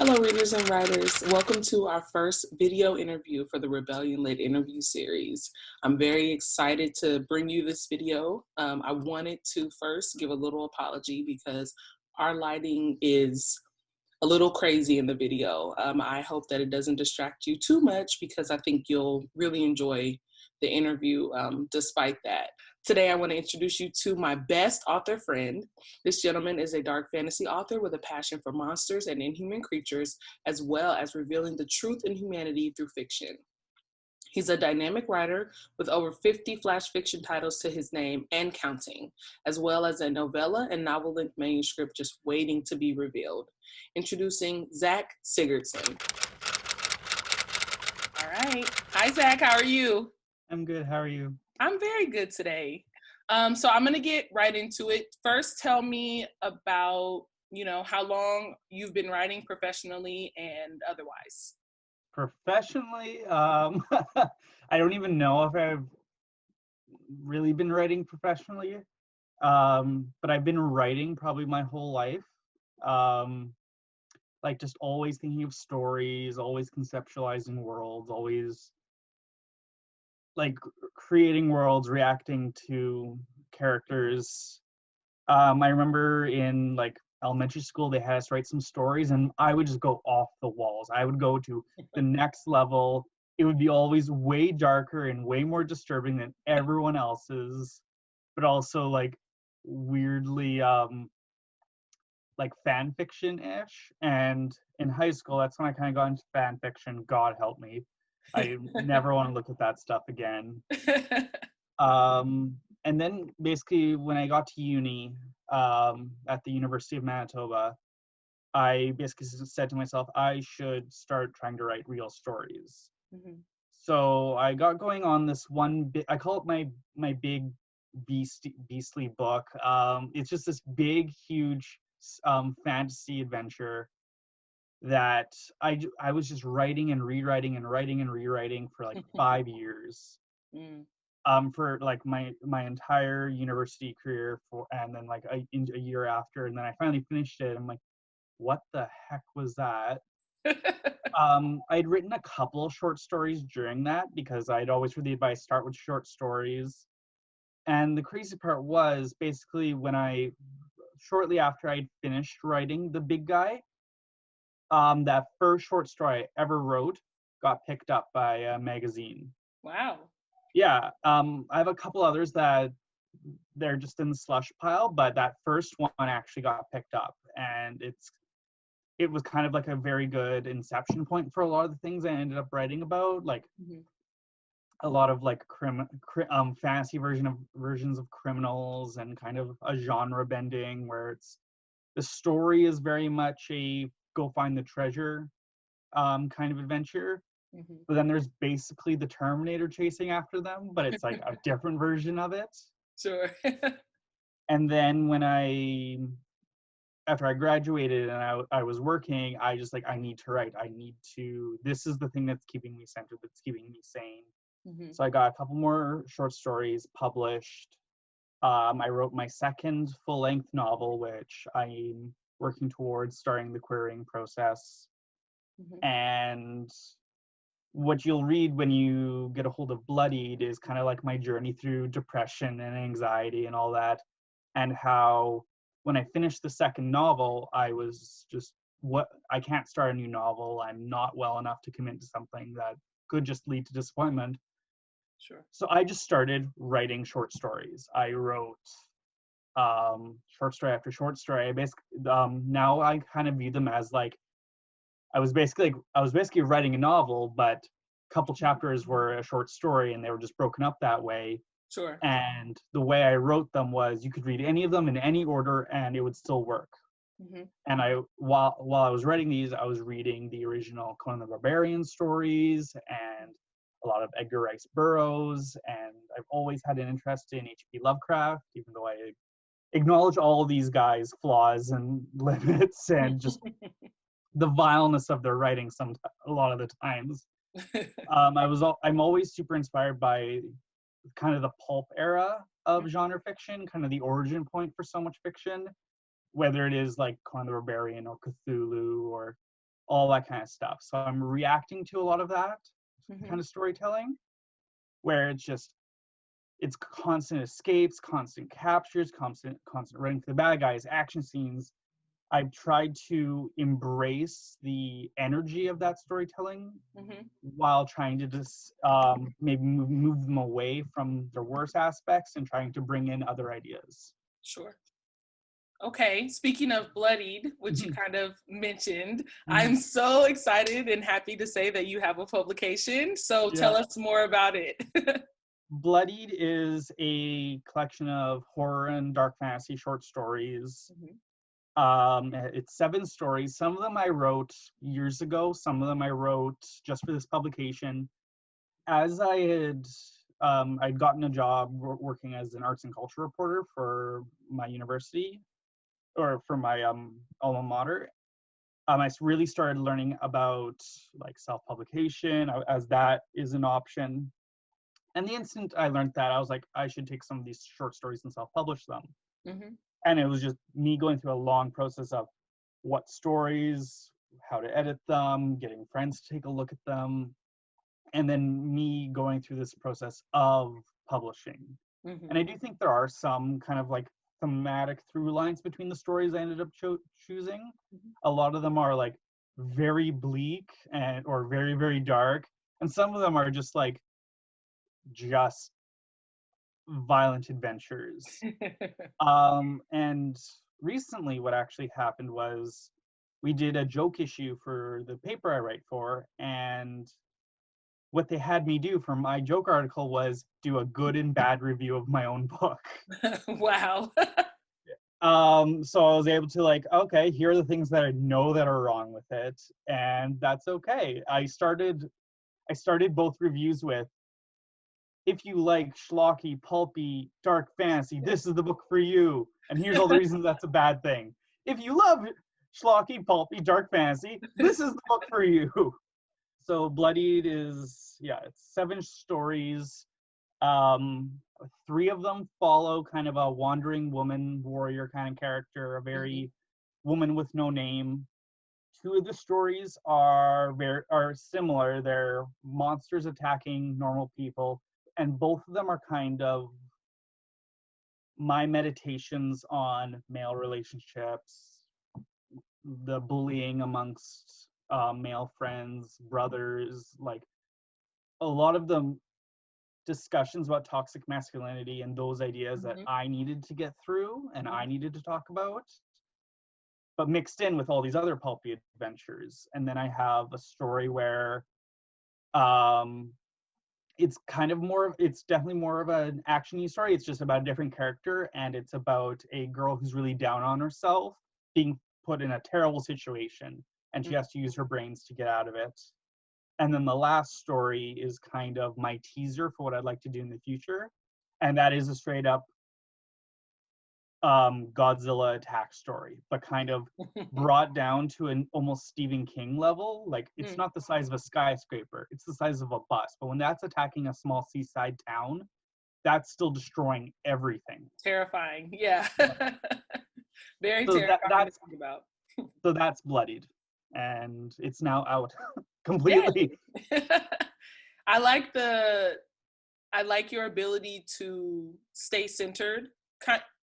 Hello, readers and writers. Welcome to our first video interview for the Rebellion-led interview series. I'm very excited to bring you this video. I wanted to first give a little apology because our lighting is a little crazy in the video. I hope that it doesn't distract you too much because I think you'll really enjoy the interview despite that. Today, I want to introduce you to my best author friend. This gentleman is a dark fantasy author with a passion for monsters and inhuman creatures, as well as revealing the truth and humanity through fiction. He's a dynamic writer with over 50 flash fiction titles to his name and counting, as well as a novella and novel-length manuscript just waiting to be revealed. Introducing Zach Sigurdson. All right. Hi, Zach. How are you? I'm good. How are you? I'm very good today. So I'm going to get right into it. First, tell me about, how long you've been writing professionally and otherwise. Professionally, I don't even know if I've really been writing professionally, but I've been writing probably my whole life. Like just always thinking of stories, always conceptualizing worlds, always like creating worlds, reacting to characters. I remember in like elementary school, they had us write some stories and I would just go off the walls. I would go to the next level. It would be always way darker and way more disturbing than everyone else's, but also like weirdly like fan fiction-ish. And in high school, that's when I kind of got into fan fiction. God help me. I never want to look at that stuff again. And then basically when I got to uni at the University of Manitoba, I basically said to myself, I should start trying to write real stories. Mm-hmm. So I got going on this one, I call it my big beastly book. It's just this big, huge fantasy adventure that I was just writing and rewriting and writing and rewriting for like 5 years. For like my entire university career and then like a year after, and then I finally finished it. I'm like, what the heck was that? I'd written a couple of short stories during that because I'd always heard the advice, start with short stories. And the crazy part was basically when shortly after I'd finished writing The Big Guy, that first short story I ever wrote got picked up by a magazine. Wow. Yeah, I have a couple others that they're just in the slush pile, but that first one actually got picked up, and it was kind of like a very good inception point for a lot of the things I ended up writing about, like a lot of like fantasy versions of criminals, and kind of a genre bending where the story is very much a go find the treasure kind of adventure. But then there's basically the Terminator chasing after them, but it's like a different version of it. Sure. And then after I graduated and I was working, I just like, I need to write. This is the thing that's keeping me centered, that's keeping me sane. So I got a couple more short stories published. I wrote my second full-length novel, which I'm working towards starting the querying process. And what you'll read when you get a hold of Bloodied is kind of like my journey through depression and anxiety and all that, and how when I finished the second novel, I was just, I can't start a new novel. I'm not well enough to commit to something that could just lead to disappointment. Sure. So I just started writing short stories. I wrote short story after short story. I basically now I kind of view them as like I was basically writing a novel, but a couple chapters were a short story, and they were just broken up that way. Sure. And the way I wrote them was you could read any of them in any order, and it would still work. And while I was writing these, I was reading the original Conan the Barbarian stories and a lot of Edgar Rice Burroughs, and I've always had an interest in H.P. Lovecraft, even though I acknowledge all of these guys' flaws and limits and just the vileness of their writing a lot of the times. I'm always super inspired by kind of the pulp era of genre fiction, kind of the origin point for so much fiction, whether it is like Conan the Barbarian or Cthulhu or all that kind of stuff. So I'm reacting to a lot of that Mm-hmm. kind of storytelling, where it's constant escapes, constant captures, constant running for the bad guys, action scenes. I've tried to embrace the energy of that storytelling Mm-hmm. while trying to just maybe move them away from their worst aspects and trying to bring in other ideas. Sure. Okay, speaking of Bloodied, which you kind of mentioned, I'm Mhm. so excited and happy to say that you have a publication. So tell Yeah. us more about it. Bloodied is a collection of horror and dark fantasy short stories. Mhm. It's 7 stories. Some of them I wrote years ago. Some of them I wrote just for this publication. As I'd gotten a job working as an arts and culture reporter for my university, or for my alma mater. I really started learning about like self-publication, as that is an option. And the instant I learned that, I was like, I should take some of these short stories and self-publish them. Mhm. And it was just me going through a long process of what stories, how to edit them, getting friends to take a look at them, and then me going through this process of publishing. And I Mhm. do think there are some kind of like thematic through lines between the stories I ended up choosing. Mhm. A lot of them are like very bleak and or very, very dark, and some of them are just violent adventures. And recently, what actually happened was we did a joke issue for the paper I write for, and what they had me do for my joke article was do a good and bad review of my own book. Wow. So I was able to like, okay, here are the things that I know that are wrong with it, and that's okay. I started both reviews with, if you like schlocky, pulpy, dark fantasy, this is the book for you. And here's all the reasons that's a bad thing. If you love schlocky, pulpy, dark fantasy, this is the book for you. So Bloodied is, yeah, it's 7 stories. Um, 3 of them follow kind of a wandering woman warrior kind of character, a Mhm. very woman with no name. 2 of the stories are similar. They're monsters attacking normal people, and both of them are kind of my meditations on male relationships, the bullying amongst male friends, brothers, like a lot of the discussions about toxic masculinity and those ideas that Mhm. I needed to get through and I Mhm. needed to talk about, but mixed in with all these other pulpy adventures. And then I have a story where um, it's definitely more of an action-y story. It's just about a different character, and it's about a girl who's really down on herself, being put in a terrible situation, and she has to use her brains to get out of it. And then the last story is kind of my teaser for what I'd like to do in the future. And that is a straight up Godzilla attack story, but kind of Mhm. brought down to an almost Stephen King level. Like it's Mm. not the size of a skyscraper, it's the size of a bus. But when that's attacking a small seaside town, that's still destroying everything. Terrifying. Yeah. Yeah. Very So terrifying to think about. that's Bloodied. And it's now out completely. Yay. I like the I like your ability to stay centered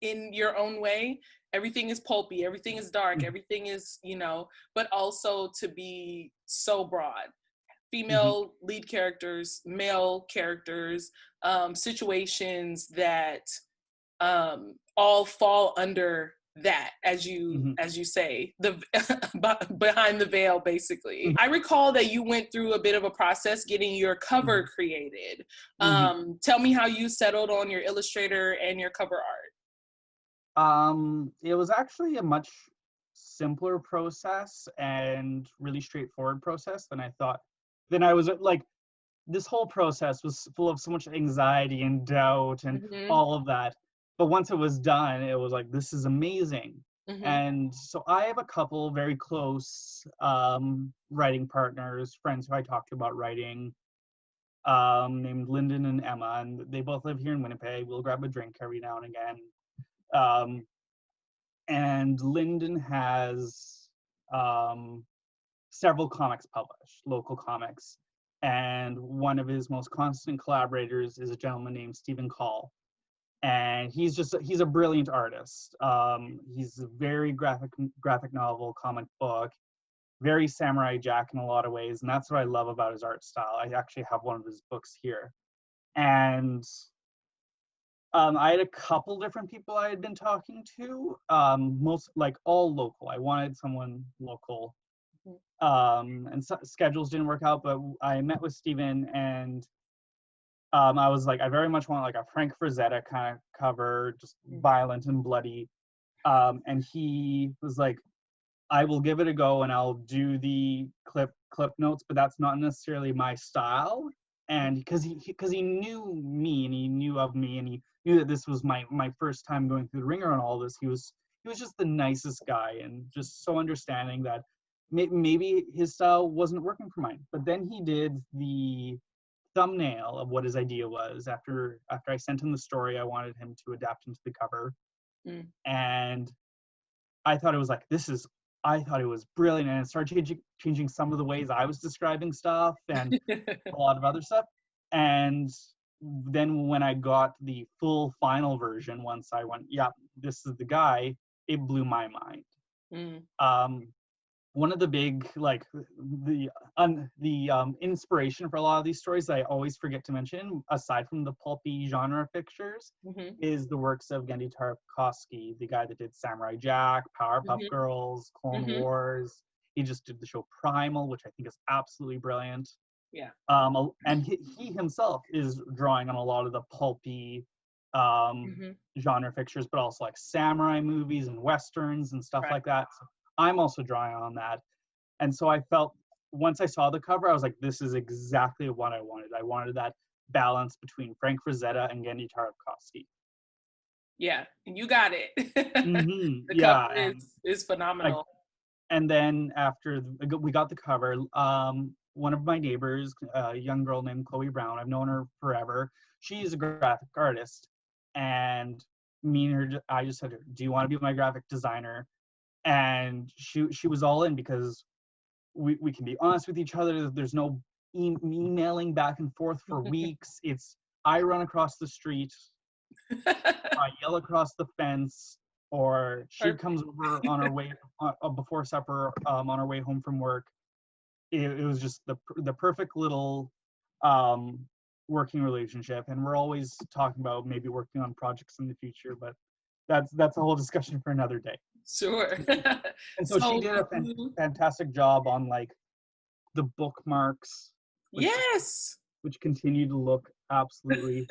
in your own way. Everything is pulpy, everything is dark, Mhm, everything is, but also to be so broad. mhm, Female lead characters, male characters, situations that all fall under that, as you mhm, as you say, the behind the veil, basically. mhm, I recall that you went through a bit of a process getting your cover mhm, created. mhm. Tell me how you settled on your illustrator and your cover art. It was actually a much simpler process and really straightforward process than I thought. Then I was like, this whole process was full of so much anxiety and doubt and Mm-hmm. all of that. But once it was done, it was like, this is amazing. Mm-hmm. And so I have a couple very close writing partners, friends who I talk to about writing, named Lyndon and Emma, and they both live here in Winnipeg. We'll grab a drink every now and again. Um, and Lyndon has um, several comics published, local comics. And one of his most constant collaborators is a gentleman named Stephen Call. And he's a brilliant artist. He's a very graphic novel, comic book, very Samurai Jack in a lot of ways. And that's what I love about his art style. I actually have one of his books here. And I had a couple different people I had been talking to, most like all local. I wanted someone local. And schedules didn't work out, but I met with Steven, and I was like, I very much want like a Frank Frazetta kind of cover, just violent and bloody. And he was like, I will give it a go and I'll do the clip notes, but that's not necessarily my style. And because he knew me and he knew of me and he knew that this was my first time going through the ringer on all this, he was just the nicest guy and just so understanding that maybe his style wasn't working for mine. But then he did the thumbnail of what his idea was after I sent him the story I wanted him to adapt into the cover. And I thought it was like, I thought it was brilliant, and it started changing some of the ways I was describing stuff and a lot of other stuff. And then when I got the full final version, once I went, yeah, this is the guy, it blew my mind. One of the big, like, the inspiration for a lot of these stories that I always forget to mention, aside from the pulpy genre pictures, is the works of Genndy Tartakovsky, the guy that did Samurai Jack, Powerpuff Girls, Clone Wars. He just did the show Primal, which I think is absolutely brilliant. Yeah. And he himself is drawing on a lot of the pulpy genre pictures, but also like samurai movies and westerns and stuff like that. So I'm also drawing on that. And so I felt, once I saw the cover, I was like, this is exactly what I wanted. I wanted that balance between Frank Frazetta and Genndy Tartakovsky. Yeah, and you got it. The cover is phenomenal. And then after we got the cover, one of my neighbors, a young girl named Chloe Brown, I've known her forever. She's a graphic artist. And I just said to her, do you want to be my graphic designer? And she was all in, because we can be honest with each other. There's no emailing back and forth for weeks. It's I run across the street, I yell across the fence, or she comes over on her way before supper, on our way home from work. It was just the perfect little working relationship, and we're always talking about maybe working on projects in the future, but that's a whole discussion for another day. Sure. And so she did a fantastic job on like the bookmarks. Which continue to look absolutely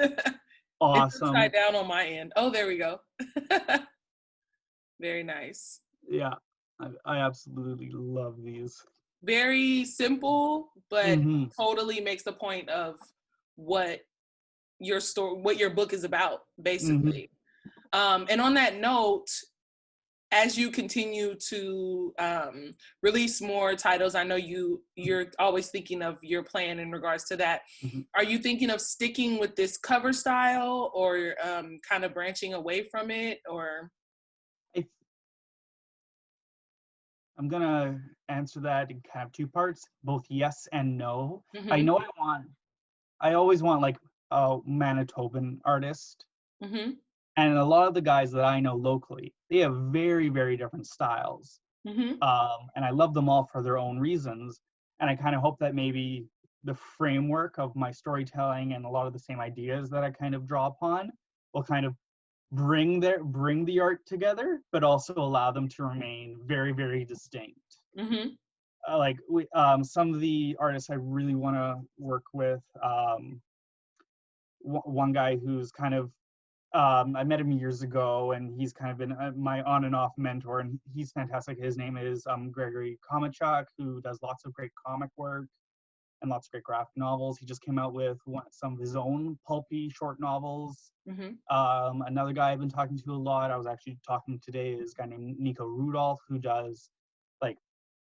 awesome. It's upside down on my end. Oh, there we go. Very nice. Yeah, I absolutely love these. Very simple, but totally makes the point of what your book is about, basically. And on that note, as you continue to release more titles, I know you're always thinking of your plan in regards to that. Are you thinking of sticking with this cover style, or kind of branching away from it, or? I'm gonna answer that in kind of two parts, both yes and no. I know I always want like a Manitoban artist. And a lot of the guys that I know locally, they have very, very different styles. And I love them all for their own reasons. And I kind of hope that maybe the framework of my storytelling and a lot of the same ideas that I kind of draw upon will kind of bring the art together, but also allow them to remain very, very distinct. Like some of the artists I really want to work with, one guy who's kind of, I met him years ago, and he's kind of been my on and off mentor, and he's fantastic. His name is Gregory Komachuk, who does lots of great comic work and lots of great graphic novels. He just came out with some of his own pulpy short novels. Another guy I've been talking to a lot, I was actually talking today, is a guy named Nico Rudolph, who does like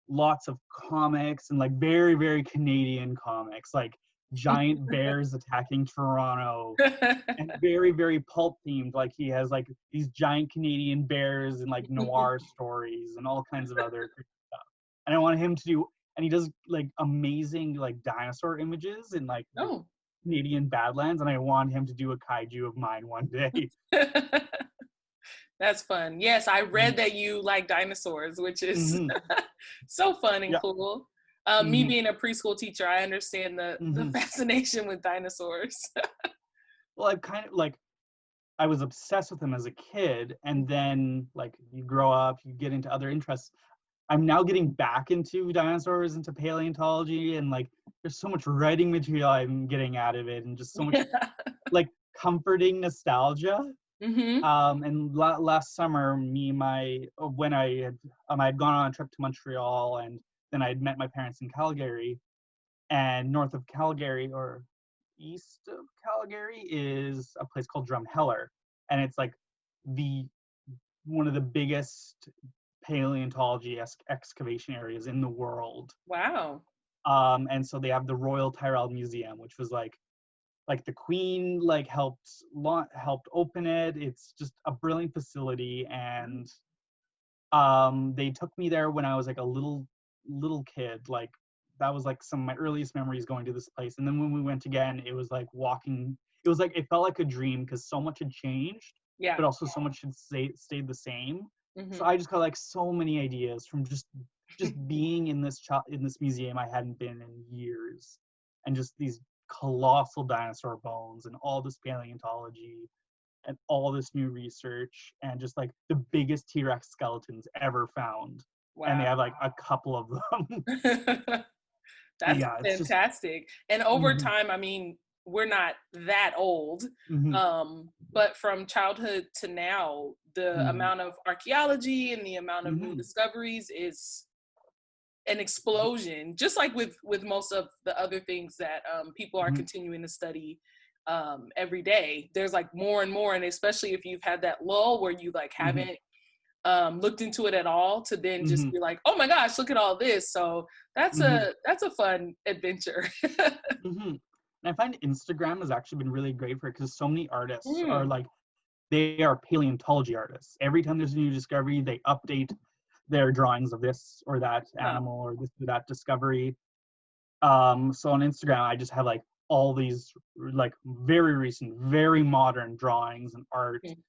lots of comics and like very, very Canadian comics, like giant bears attacking Toronto, and very, very pulp themed. Like he has like these giant Canadian bears and like noir stories and all kinds of other stuff. And I want him to do and he does like amazing like dinosaur images in like the Oh. Canadian Badlands, and I want him to do a kaiju of mine one day. That's fun. Yes, I read Mhm. that you like dinosaurs, which is Mhm. so fun and Yeah. cool. Me Mhm. being a preschool teacher, I understand the Mhm. fascination with dinosaurs. Well, I've kind of like I was obsessed with them as a kid, and then like you grow up, you get into other interests. I'm now getting back into dinosaurs, into paleontology, and like there's so much writing material I'm getting out of it, and just so much Yeah. like comforting nostalgia. Mm-hmm. And last summer, me and my when I had gone on a trip to Montreal, and then I had met my parents in Calgary, and north of Calgary or east of Calgary is a place called Drumheller, and it's like the one of the biggest paleontology excavation areas in the world. Wow. And so they have the Royal Tyrrell Museum, which was like the Queen like helped open it. It's just a brilliant facility, and they took me there when I was like a little kid. Like that was like some of my earliest memories going to this place. And then when we went again, it was like walking. It was like it felt like a dream because so much had changed, Yeah. but also so much had stayed the same. So Mm-hmm. I just got like so many ideas from just being in in this museum I hadn't been in years, and just these colossal dinosaur bones and all this paleontology and all this new research and just like the biggest T-Rex skeletons ever found. And they Wow. have like a couple of them. That's Yeah, it's just fantastic. And over mhm, time, I mean, we're not that old, mhm, but from childhood to now, the mhm, amount of archaeology and the amount of new mhm, discoveries is an explosion. Just like with most of the other things that people are mhm, continuing to study every day. There's like more and more, and especially if you've had that lull where you like mhm, haven't looked into it at all, to then just mhm, be like, oh my gosh, look at all this. So mhm, that's a fun adventure. mhm. And I find Instagram has actually been really great for it because so many artists are Mm. like they are paleontology artists. Every time there's a new discovery, they update their drawings of this or that Wow. animal or this or that discovery. So on Instagram, I just have like all these like very recent, very modern drawings and Mm.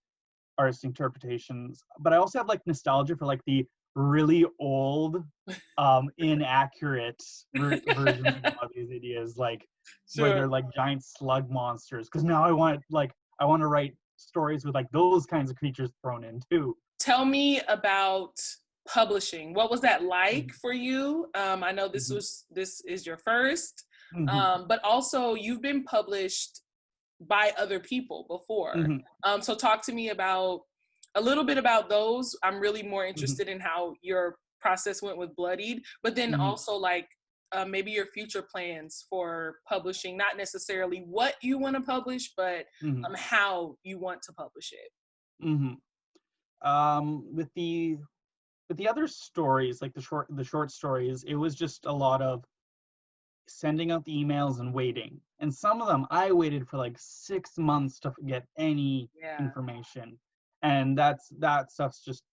artist interpretations. But I also have like nostalgia for like the really old, inaccurate versions of a lot of these ideas, like where Sure. they're like giant slug monsters. Because now I want to write stories with like those kinds of creatures thrown in too. Tell me about publishing. What was that like Mhm, for you? I know mhm, this is your first, mhm, but also you've been published by other people before. mhm, So talk to me about a little bit about those. I'm really more mhm, interested in how your process went with Bloodied, but then mhm, also like maybe your future plans for publishing, not necessarily what you want to publish, but mhm, how you want to publish it. mhm. With the other stories, like the short stories, it was just a lot of sending out the emails and waiting. And some of them I waited for like 6 months to get any Yeah. information. And that stuff's just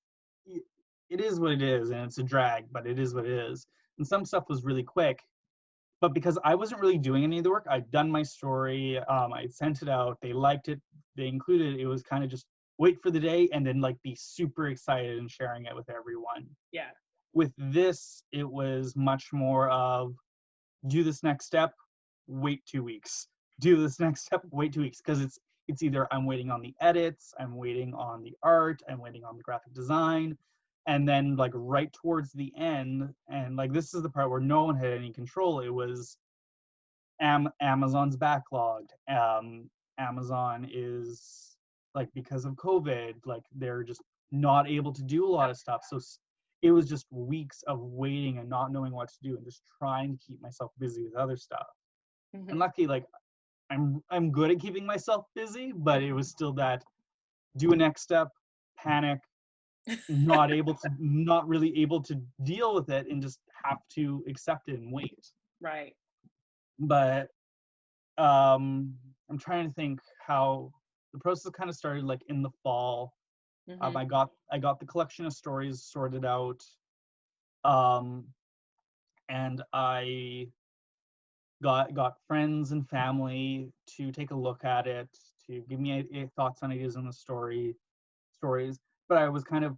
it is what it is, and it's a drag, but it is what it is. And some stuff was really quick, but because I wasn't really doing any of the work, I'd done my story, I sent it out, they liked it, they included it. It was kind of just wait for the day and then like be super excited and sharing it with everyone. Yeah. With this, it was much more of do this next step, wait 2 weeks. Do this next step, wait 2 weeks. Because it's either I'm waiting on the edits, I'm waiting on the art, I'm waiting on the graphic design. And then like right towards the end, and like this is the part where no one had any control. It was Amazon's backlogged. Amazon is like because of COVID, like they're just not able to do a lot of stuff. So it was just weeks of waiting and not knowing what to do and just trying to keep myself busy with other stuff. And Hmm. luckily, like I'm good at keeping myself busy, but it was still that do a next step, panic, not really able to deal with it and just have to accept it and wait. Right. But I'm trying to think how the process kind of started like in the fall. Hmm. I got the collection of stories sorted out. Um, and I got friends and family to take a look at it, to give me thoughts and ideas on the stories. But I was kind of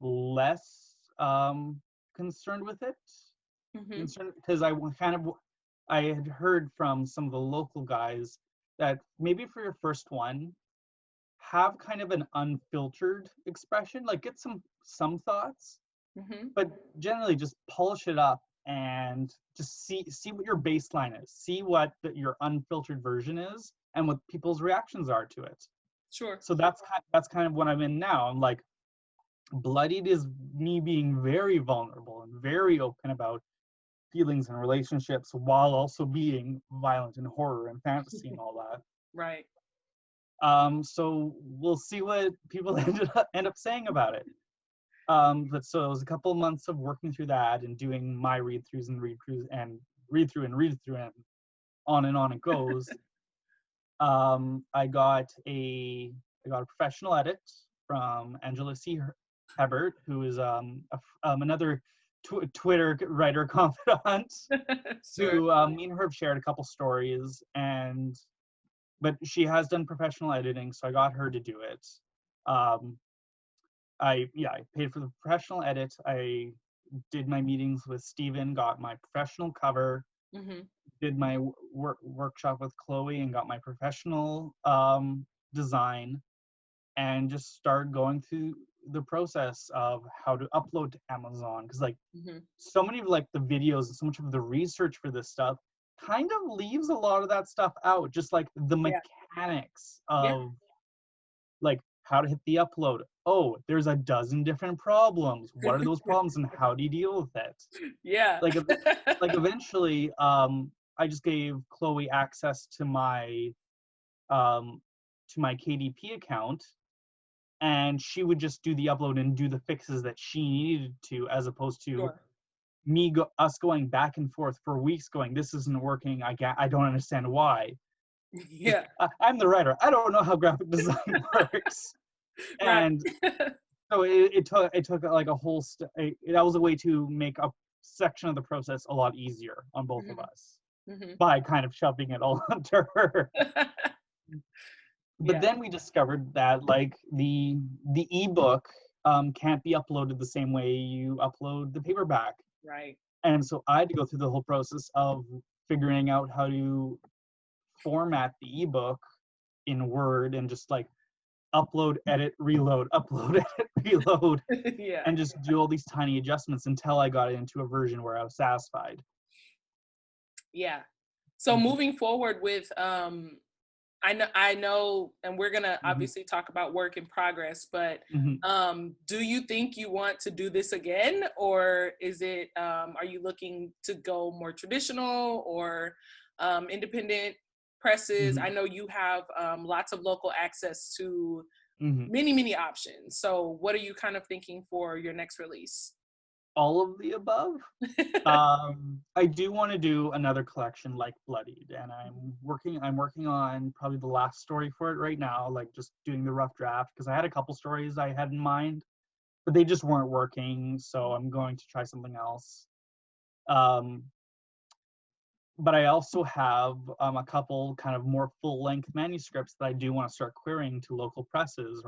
less concerned with it, Mm-hmm. concerned because I had heard from some of the local guys that maybe for your first one, have kind of an unfiltered expression, like get some thoughts, Mm-hmm. but generally just polish it up and just see what your baseline is, see what your unfiltered version is, and what people's reactions are to it. Sure. So that's kind of what I'm in now. I'm like, Bloodied is me being very vulnerable and very open about feelings and relationships while also being violent and horror and fantasy and all that. Right. So we'll see what people end up saying about it. But so it was a couple of months of working through that and doing my read-throughs and read-through and on it goes. I got a professional edit from Angela C. Hebert, who is another Twitter writer confidant, Sure. who me and her have shared a couple stories, but she has done professional editing, so I got her to do it. I paid for the professional edit. I did my meetings with Steven, got my professional cover, Mm-hmm. did my workshop with Chloe, and got my professional design, and just started going through the process of how to upload to Amazon. Because like Mm-hmm. so many of like the videos and so much of the research for this stuff kind of leaves a lot of that stuff out, just like the Yeah. mechanics Yeah. of like how to hit the upload. Oh, there's a dozen different problems. What are those problems and how do you deal with it? Yeah. Like, eventually, I just gave Chloe access um, to my KDP account, and she would just do the upload and do the fixes that she needed to, as opposed to Sure. us going back and forth for weeks, going, "This isn't working. I don't understand why." Yeah. I'm the writer. I don't know how graphic design works, Right. and so it took like a whole that was a way to make a section of the process a lot easier on both of Mm-hmm. us Mm-hmm. by kind of shoving it all onto her. But Yeah. then we discovered that like the ebook can't be uploaded the same way you upload the paperback, Right. and so I had to go through the whole process of figuring out how to format the ebook in Word and just like upload, edit, reload, upload, edit, reload, Yeah. and just do all these tiny adjustments until I got it into a version where I was satisfied. Yeah. So Mhm, moving forward with I know and we're gonna mhm, obviously talk about work in progress, but mhm. do you think you want to do this again, or is it are you looking to go more traditional or independent presses? I Mhm, know you have lots of local access to mhm. many options. So what are you kind of thinking for your next release? All of the above. I do want to do another collection like Bloodied, and I'm working on probably the last story for it right now, like just doing the rough draft, because I had a couple stories I had in mind, but they just weren't working, so I'm going to try something else. Um, but I also have a couple kind of more full-length manuscripts that I do want to start querying to local presses,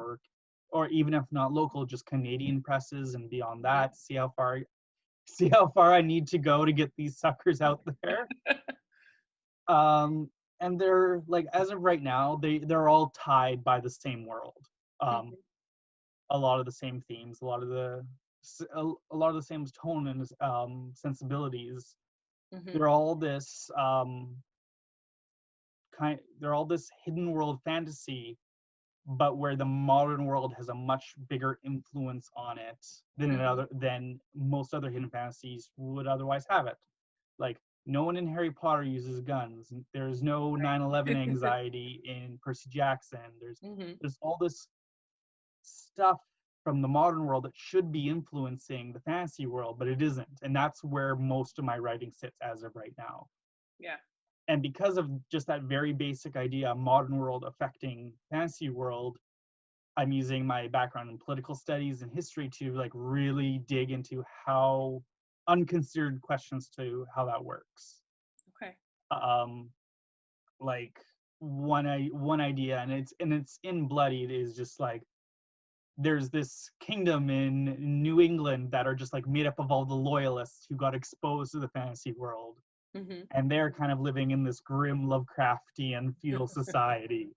or even if not local, just Canadian presses and beyond that. See how far I need to go to get these suckers out there. Um, and they're like, as of right now, they're all tied by the same world. Um, Mhm, a lot of the same themes, a lot of the same tone and sensibilities. mhm, They're all this they're all this hidden world fantasy, but where the modern world has a much bigger influence on it mhm. than most other hidden fantasies would otherwise have it. Like, no one in Harry Potter uses guns. There's no 9/11 anxiety in Percy Jackson. Mhm. There's all this stuff from the modern world that should be influencing the fantasy world, but it isn't. And that's where most of my writing sits as of right now. Yeah. And because of just that very basic idea, modern world affecting fantasy world, I'm using my background in political studies and history to like really dig into how unconsidered questions to how that works. Okay. Like one idea, and it's in Bloodied, is just like, there's this kingdom in New England that are just like made up of all the loyalists who got exposed to the fantasy world. Mm-hmm. And they're kind of living in this grim Lovecraftian feudal society.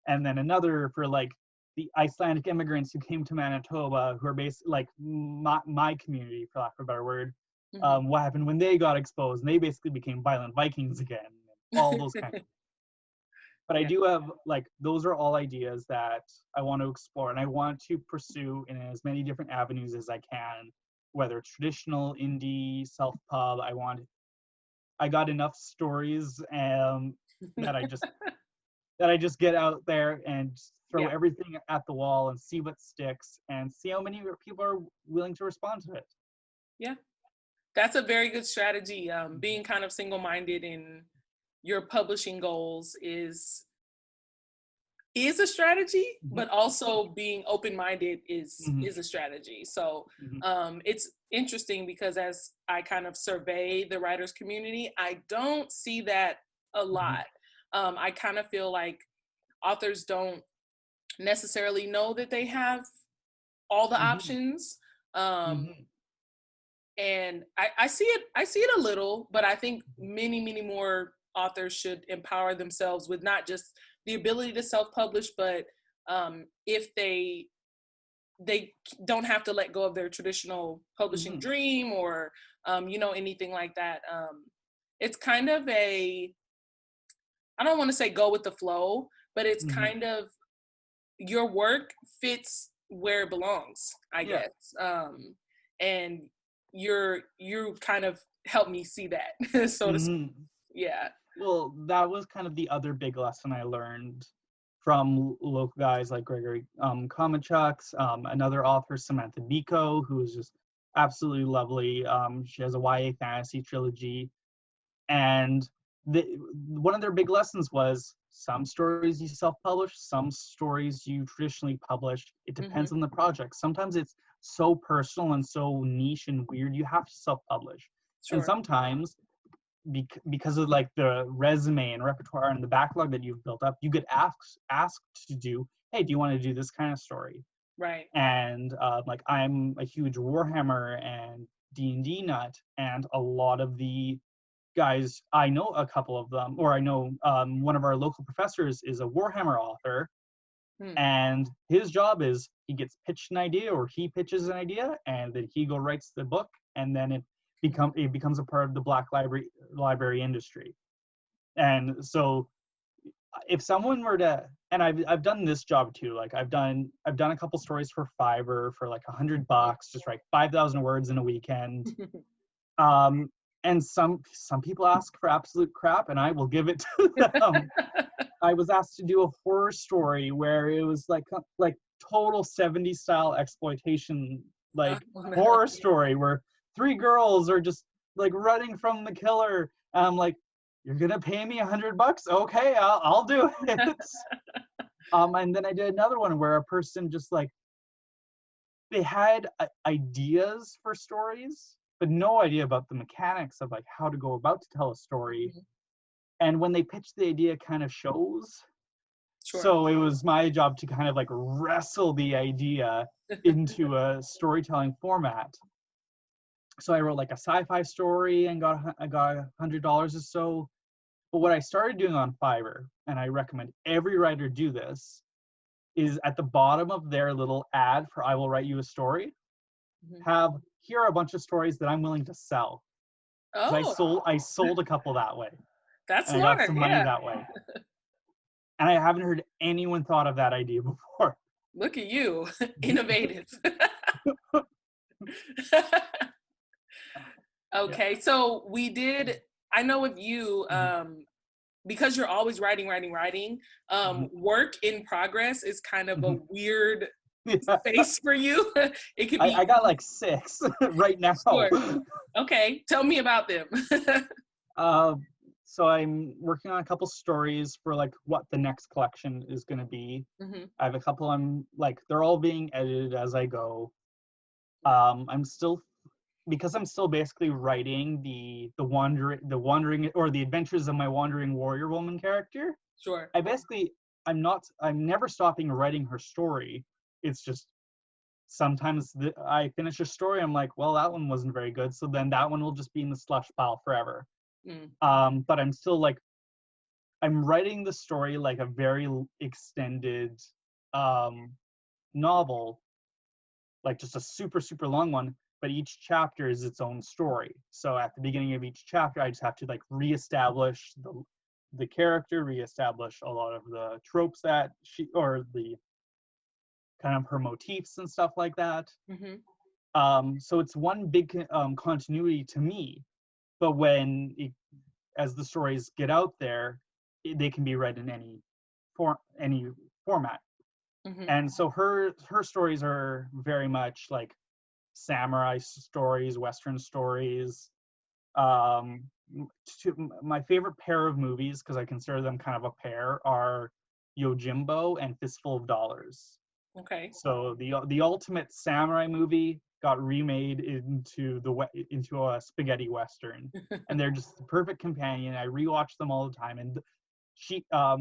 And then another for like the Icelandic immigrants who came to Manitoba, who are basically like my community, for lack of a better word. Mm-hmm. What happened when they got exposed, and they basically became violent Vikings again, all those kind of. But I do have, like, those are all ideas that I want to explore, and I want to pursue in as many different avenues as I can, whether it's traditional, indie, self-pub. I got enough stories that I just get out there and throw everything at the wall and see what sticks and see how many people are willing to respond to it. Yeah, that's a very good strategy. Being kind of single-minded in your publishing goals is a strategy, but also being open-minded is a strategy. So it's interesting because as I kind of survey the writers community, I don't see that a lot. I kind of feel like authors don't necessarily know that they have all the options. And I see it a little, but I think many more authors should empower themselves with not just the ability to self-publish, but if they don't have to let go of their traditional publishing dream or anything like that. It's kind of I don't want to say go with the flow, but it's kind of, your work fits where it belongs, I guess. And you kind of helped me see that, so to speak. Yeah. Well, that was kind of the other big lesson I learned from local guys like Gregory Komachuk's, another author, Samantha Biko, who is just absolutely lovely. She has a YA fantasy trilogy. And one of their big lessons was some stories you self-publish, some stories you traditionally publish. It depends on the project. Sometimes it's so personal and so niche and weird, you have to self-publish. And sometimes, because of like the resume and repertoire and the backlog that you've built up, you get asked to do, hey, do you want to do this kind of story? Right. And like, I'm a huge Warhammer and D&D nut, and a lot of the guys, I know a couple of them, or I know one of our local professors is a Warhammer author, and his job is he gets pitched an idea, or he pitches an idea, and then he writes the book, and then it becomes a part of the Black library industry. And so if someone were to, and I've done this job too, like I've done a couple stories for Fiverr for like $100, just write 5,000 words in a weekend. And some people ask for absolute crap, and I will give it to them. I was asked to do a horror story where it was like total 70s style exploitation, like horror story where 3 girls are just like running from the killer. And I'm like, you're gonna pay me $100? Okay, I'll do it. And then I did another one where a person just like, they had ideas for stories, but no idea about the mechanics of like how to go about to tell a story. And when they pitched the idea, it kind of shows. So it was my job to kind of like wrestle the idea into a storytelling format. So I wrote like a sci-fi story and I got $100 or so. But what I started doing on Fiverr, and I recommend every writer do this, is at the bottom of their little ad for I will write you a story, here are a bunch of stories that I'm willing to sell. I sold a couple that way. That's and smart. I got some money that way. And I haven't heard anyone thought of that idea before. Look at you, innovative. Okay, so we did, I know with you, because you're always writing, work in progress is kind of a weird space for you. It could be. I got like 6 right now. Sure. Okay, tell me about them. So I'm working on a couple stories for like what the next collection is going to be. I have a couple, I'm like, they're all being edited as I go. I'm still because I'm still basically writing the wandering or the adventures of my wandering warrior woman character. Sure. I'm never stopping writing her story. It's just sometimes I finish a story, I'm like, well, that one wasn't very good, so then that one will just be in the slush pile forever. But I'm still like, I'm writing the story like a very extended novel, like just a super, super long one, but each chapter is its own story. So at the beginning of each chapter, I just have to like reestablish the character, reestablish a lot of the tropes that or the kind of her motifs and stuff like that. So it's one big continuity to me, but as the stories get out there, they can be read in any format. And so her stories are very much like samurai stories, Western stories. My favorite pair of movies, because I consider them kind of a pair, are Yojimbo and Fistful of Dollars. Okay. So the ultimate samurai movie got remade into a spaghetti western, and they're just the perfect companion. I rewatch them all the time, and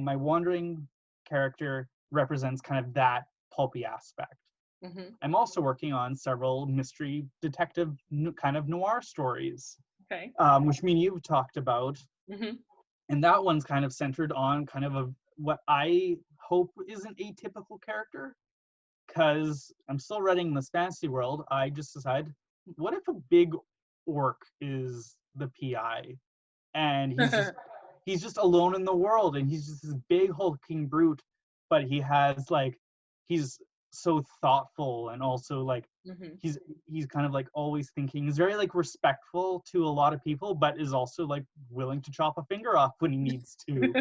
my wandering character represents kind of that pulpy aspect. I'm also working on several mystery detective kind of noir stories, Okay. which me and you've talked about. And that one's kind of centered on kind of what I hope is an atypical character, because I'm still writing this fantasy world. I just decided, what if a big orc is the PI, and he's just alone in the world, and he's just this big hulking brute, but he's so thoughtful, and also like he's kind of like always thinking. He's very like respectful to a lot of people, but is also like willing to chop a finger off when he needs to.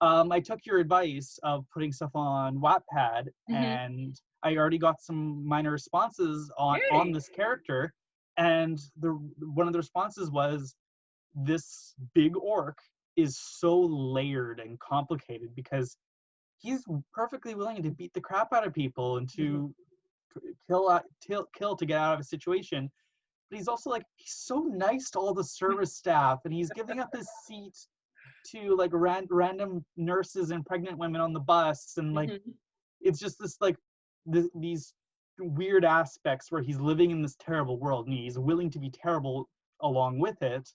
I took your advice of putting stuff on Wattpad, and I already got some minor responses on this character, and one of the responses was, this big orc is so layered and complicated because he's perfectly willing to beat the crap out of people and to kill to get out of a situation. But he's also like, he's so nice to all the service staff, and he's giving up his seat to like random nurses and pregnant women on the bus, and like it's just this like these weird aspects where he's living in this terrible world and he's willing to be terrible along with it,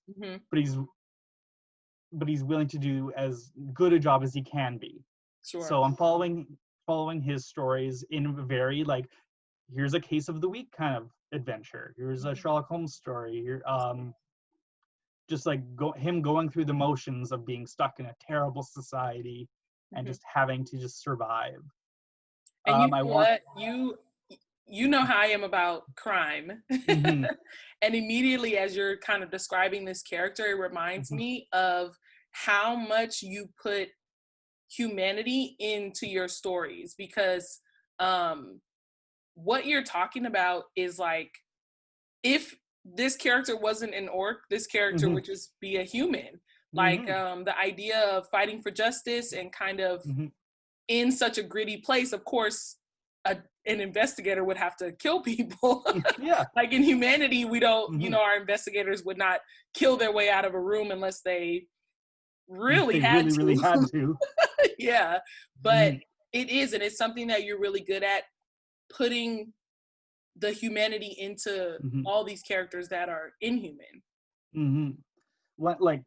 but he's willing to do as good a job as he can be. Sure. So I'm following his stories in a very like, here's a case of the week kind of adventure. Here's a Sherlock Holmes story. Here, just like him going through the motions of being stuck in a terrible society and just having to just survive. And you know what? You know how I am about crime. And immediately as you're kind of describing this character, it reminds me of how much you put humanity into your stories, because what you're talking about is like, if this character wasn't an orc, this character would just be a human. Like the idea of fighting for justice and kind of in such a gritty place, of course, an investigator would have to kill people. Like in humanity, we don't, you know, our investigators would not kill their way out of a room unless they really had to. Yeah. But it is, and it's something that you're really good at, putting the humanity into all these characters that are inhuman. Like,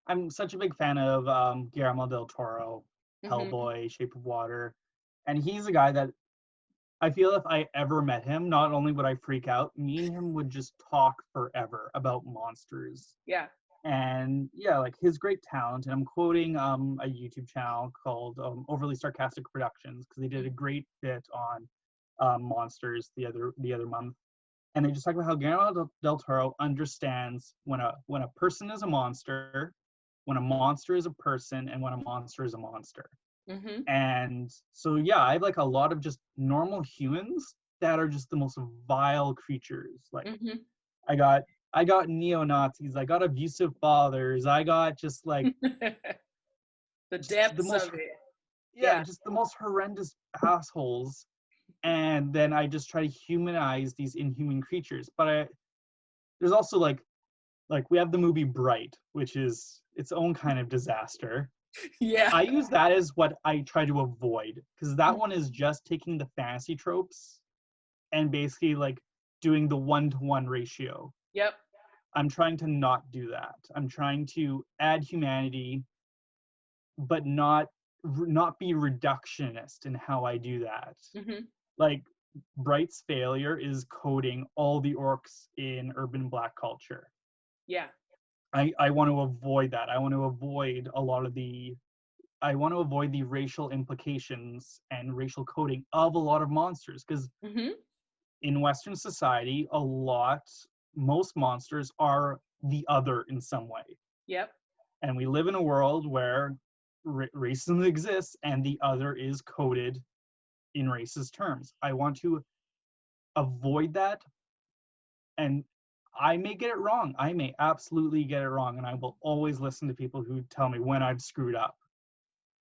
I'm such a big fan of Guillermo del Toro, Hellboy, Shape of Water, and he's a guy that I feel if I ever met him, not only would I freak out, me and him would just talk forever about monsters. Yeah. And yeah, like his great talent, and I'm quoting a YouTube channel called Overly Sarcastic Productions, because they did a great bit on monsters the other month, and they just talk about how Guillermo del Toro understands when a person is a monster, when a monster is a person, and when a monster is a monster. And so yeah, I have like a lot of just normal humans that are just the most vile creatures. Like I got neo-Nazis, I got abusive fathers, I got just like the depths of it. Yeah, just the most horrendous assholes. And then I just try to humanize these inhuman creatures. But there's also like we have the movie Bright, which is its own kind of disaster. Yeah. I use that as what I try to avoid, because that Mhm. one is just taking the fantasy tropes and basically like doing the 1-to-1 ratio. Yep. I'm trying to not do that. I'm trying to add humanity, but not be reductionist in how I do that. Hmm. Like Bright's failure is coding all the orcs in urban black culture. Yeah. I want to avoid that. I want to avoid the racial implications and racial coding of a lot of monsters, because Hmm. in Western society, most monsters are the other in some way. Yep. And we live in a world where racism exists and the other is coded in racist terms. I want to avoid that, and I may get it wrong. I may absolutely get it wrong, and I will always listen to people who tell me when I've screwed up.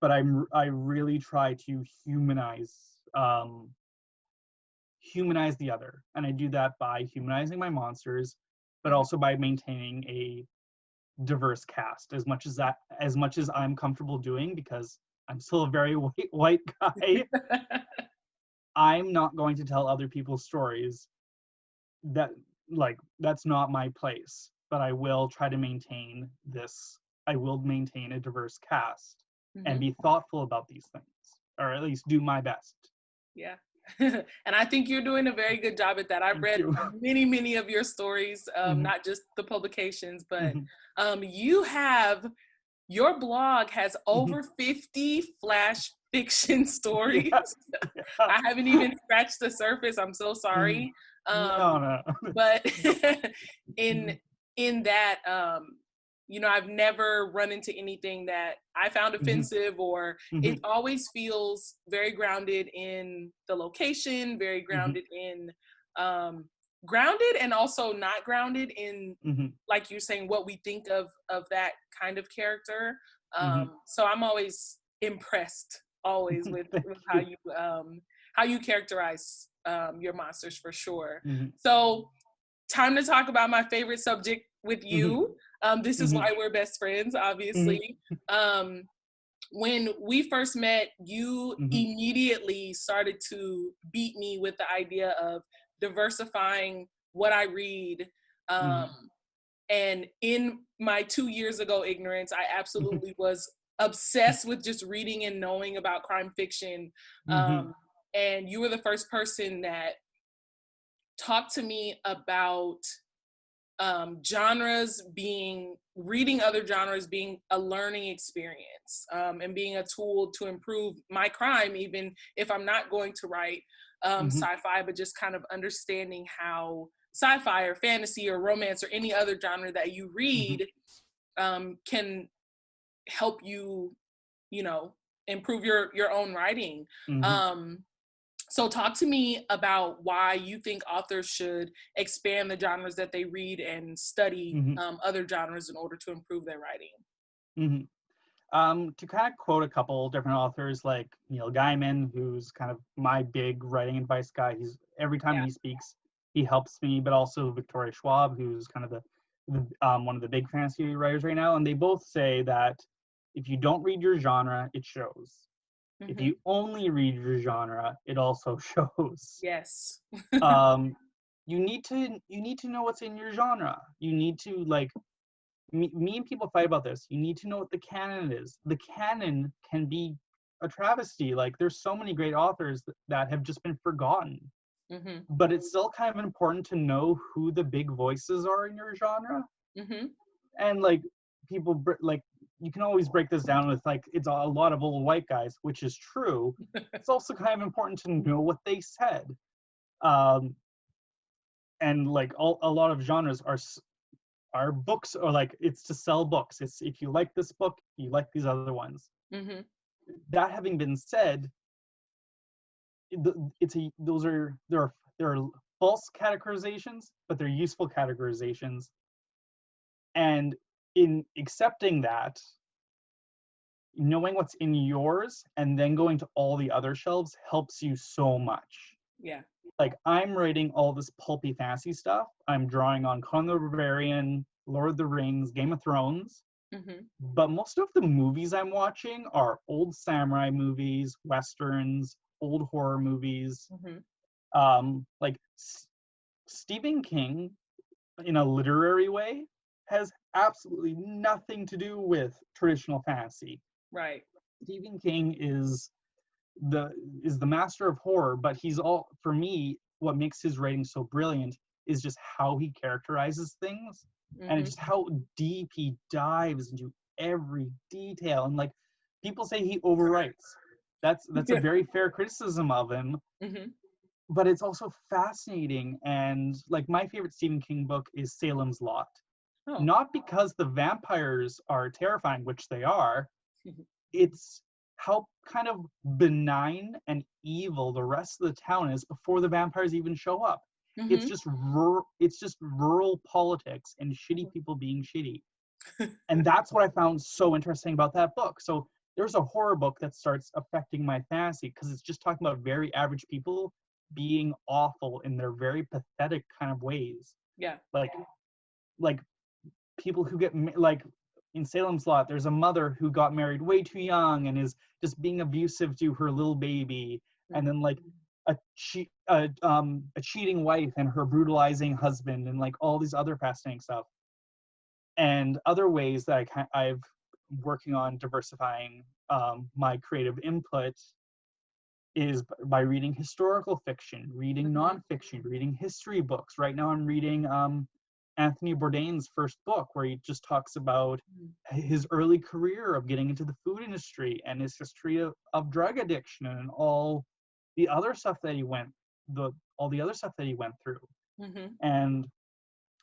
But I really try to humanize the other, and I do that by humanizing my monsters, but Hmm. also by maintaining a diverse cast as much as I'm comfortable doing, because I'm still a very white guy. I'm not going to tell other people's stories. That that's not my place, but I will maintain a diverse cast and Hmm. be thoughtful about these things, or at least do my best. Yeah. And I think you're doing a very good job at that. I've Thank read you. many of your stories, Mhm, not just the publications, but mhm, you have, your blog has mhm. over 50 flash fiction stories. Yeah, yeah. I haven't even scratched the surface. I'm so Mhm. sorry. No, Um, no. but in Mhm, in that, I've never run into anything that I found mhm, offensive, or it mhm, always feels very grounded in the location, very mhm, grounded in, um, grounded and also not grounded in, mhm, like you're saying, what we think of that kind of character. mhm. So I'm always impressed, always, Thank with you. how you characterize your monsters, for sure. Mhm, So time to talk about my favorite subject with mhm, you. This is mhm, why we're best friends, mhm, obviously. Um, when we first met, you mhm, immediately started to beat me with the idea of diversifying what I read. mhm, Um, and in my 2 years ago ignorance, I mhm, absolutely was obsessed with just reading and knowing about crime fiction. mhm, Um, and you were the first person that talked to me about reading other genres being a learning experience, and being a tool to improve my crime, even if I'm not going to write mhm, sci-fi, but just kind of understanding how sci-fi or fantasy or romance or any other genre that you mhm, read can help you, you know, improve your own writing. mhm, Um, so talk to me about why you think authors should expand the genres that they read and study mhm, other genres in order to improve their writing. mhm. To kind of quote a couple different authors, like Neil Gaiman, who's kind of my big writing advice guy. He's every time Yeah. he speaks, he helps me. But also Victoria Schwab, who's kind of the one of the big fantasy writers right now, and they both say that if you don't read your genre, it shows. If Hmm. you only read your genre, it also shows. Yes. Um, you need to know what's in your genre. You need to like me and people fight about this. You need to know what the canon is. The canon can be a travesty. Like there's so many great authors that have just been forgotten. Hmm. But it's still kind of important to know who the big voices are in your genre. Hmm. And like like you can always break this down with like it's a lot of old white guys, which is true. It's also kind of important to know what they said. Um, and like a lot of genres are books, or like it's to sell books. It's if you like this book, you like these other ones. Hmm. That having been said, it's a those are there are false categorizations, but they're useful categorizations. And in accepting that, knowing what's in yours and then going to all the other shelves helps you so much. Yeah. like I'm writing all this pulpy fantasy stuff. I'm drawing on Conan the Barbarian, Lord of the Rings, Game of Thrones. Mhm. But most of the movies I'm watching are old samurai movies, westerns, old horror movies. Mhm. Like Stephen King, in a literary way, has absolutely nothing to do with traditional fantasy. Right. Stephen King the is the master of horror, but he's all for me. What makes his writing so brilliant is just how he characterizes things, and Mhm. just how deep he dives into every detail. And like people say, he overwrites. That's a Yeah. very fair criticism of him, Mhm. but it's also fascinating. And like my favorite Stephen King book is Salem's Lot, Oh. not because the vampires are terrifying, which they are. Mhm. It's how kind of benign and evil the rest of the town is before the vampires even show up. Mhm. It's just rural politics and shitty people being shitty. And that's what I found so interesting about that book. So there's a horror book that starts affecting my fantasy because it's just talking about very average people being awful in their very pathetic kind of ways. Yeah. Like like people who get like in Salem's Lot, there's a mother who got married way too young and is just being abusive to her little baby, and then like a cheating wife and her brutalizing husband, and like all these other fascinating stuff. And other ways that I've working on diversifying my creative input is by reading historical fiction, reading Mhm. nonfiction, reading history books. Right now, I'm reading Anthony Bourdain's first book, where he just talks about his early career of getting into the food industry and his history of drug addiction and all the other stuff that he went all the other stuff that he went through. Mhm. And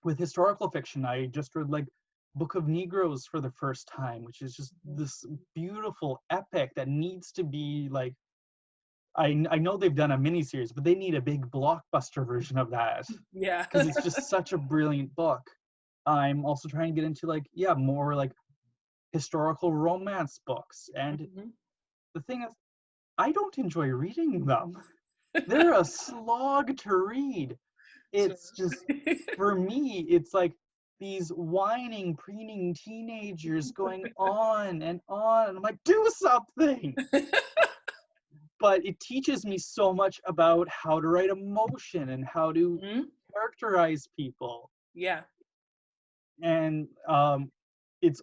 with historical fiction, I just read like Book of Negroes for the first time, which is just this beautiful epic that needs to be like I know they've done a miniseries, but they need a big blockbuster version of that Yeah. because it's just such a brilliant book. I'm also trying to get into like, yeah, more like historical romance books. And Mhm. the thing is, I don't enjoy reading them. They're a slog to read. Sure. It's just, for me, it's like these whining, preening teenagers going on and on. And I'm like, do something. But it teaches me so much about how to write emotion and how to Mhm. characterize people. Yeah. And it's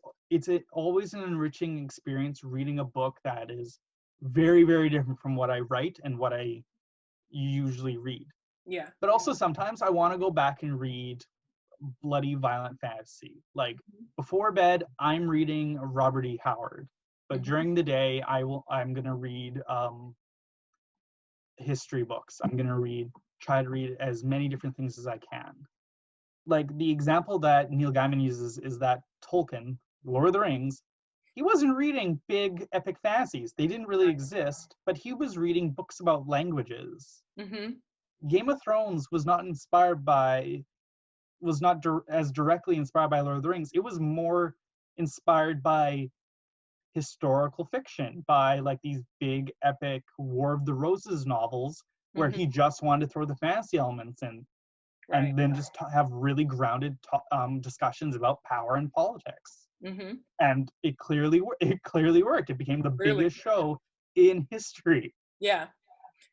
always an enriching experience reading a book that is very, very different from what I write and what I usually read. Yeah. But also sometimes I want to go back and read bloody, violent fantasy. Like before bed, I'm reading Robert E. Howard, but Mhm. during the day, I'm gonna read history books. I'm gonna try to read as many different things as I can. Like the example that Neil Gaiman uses is that Tolkien, Lord of the Rings, he wasn't reading big epic fantasies. They didn't really exist, but he was reading books about languages. Mhm. Game of Thrones was not as directly inspired by Lord of the Rings. It was more inspired by historical fiction, by like these big epic War of the Roses novels where Mhm. he just wanted to throw the fantasy elements in Right. and then just have really grounded discussions about power and politics. Mhm. And it clearly worked. It became the Really. biggest show in history. Yeah.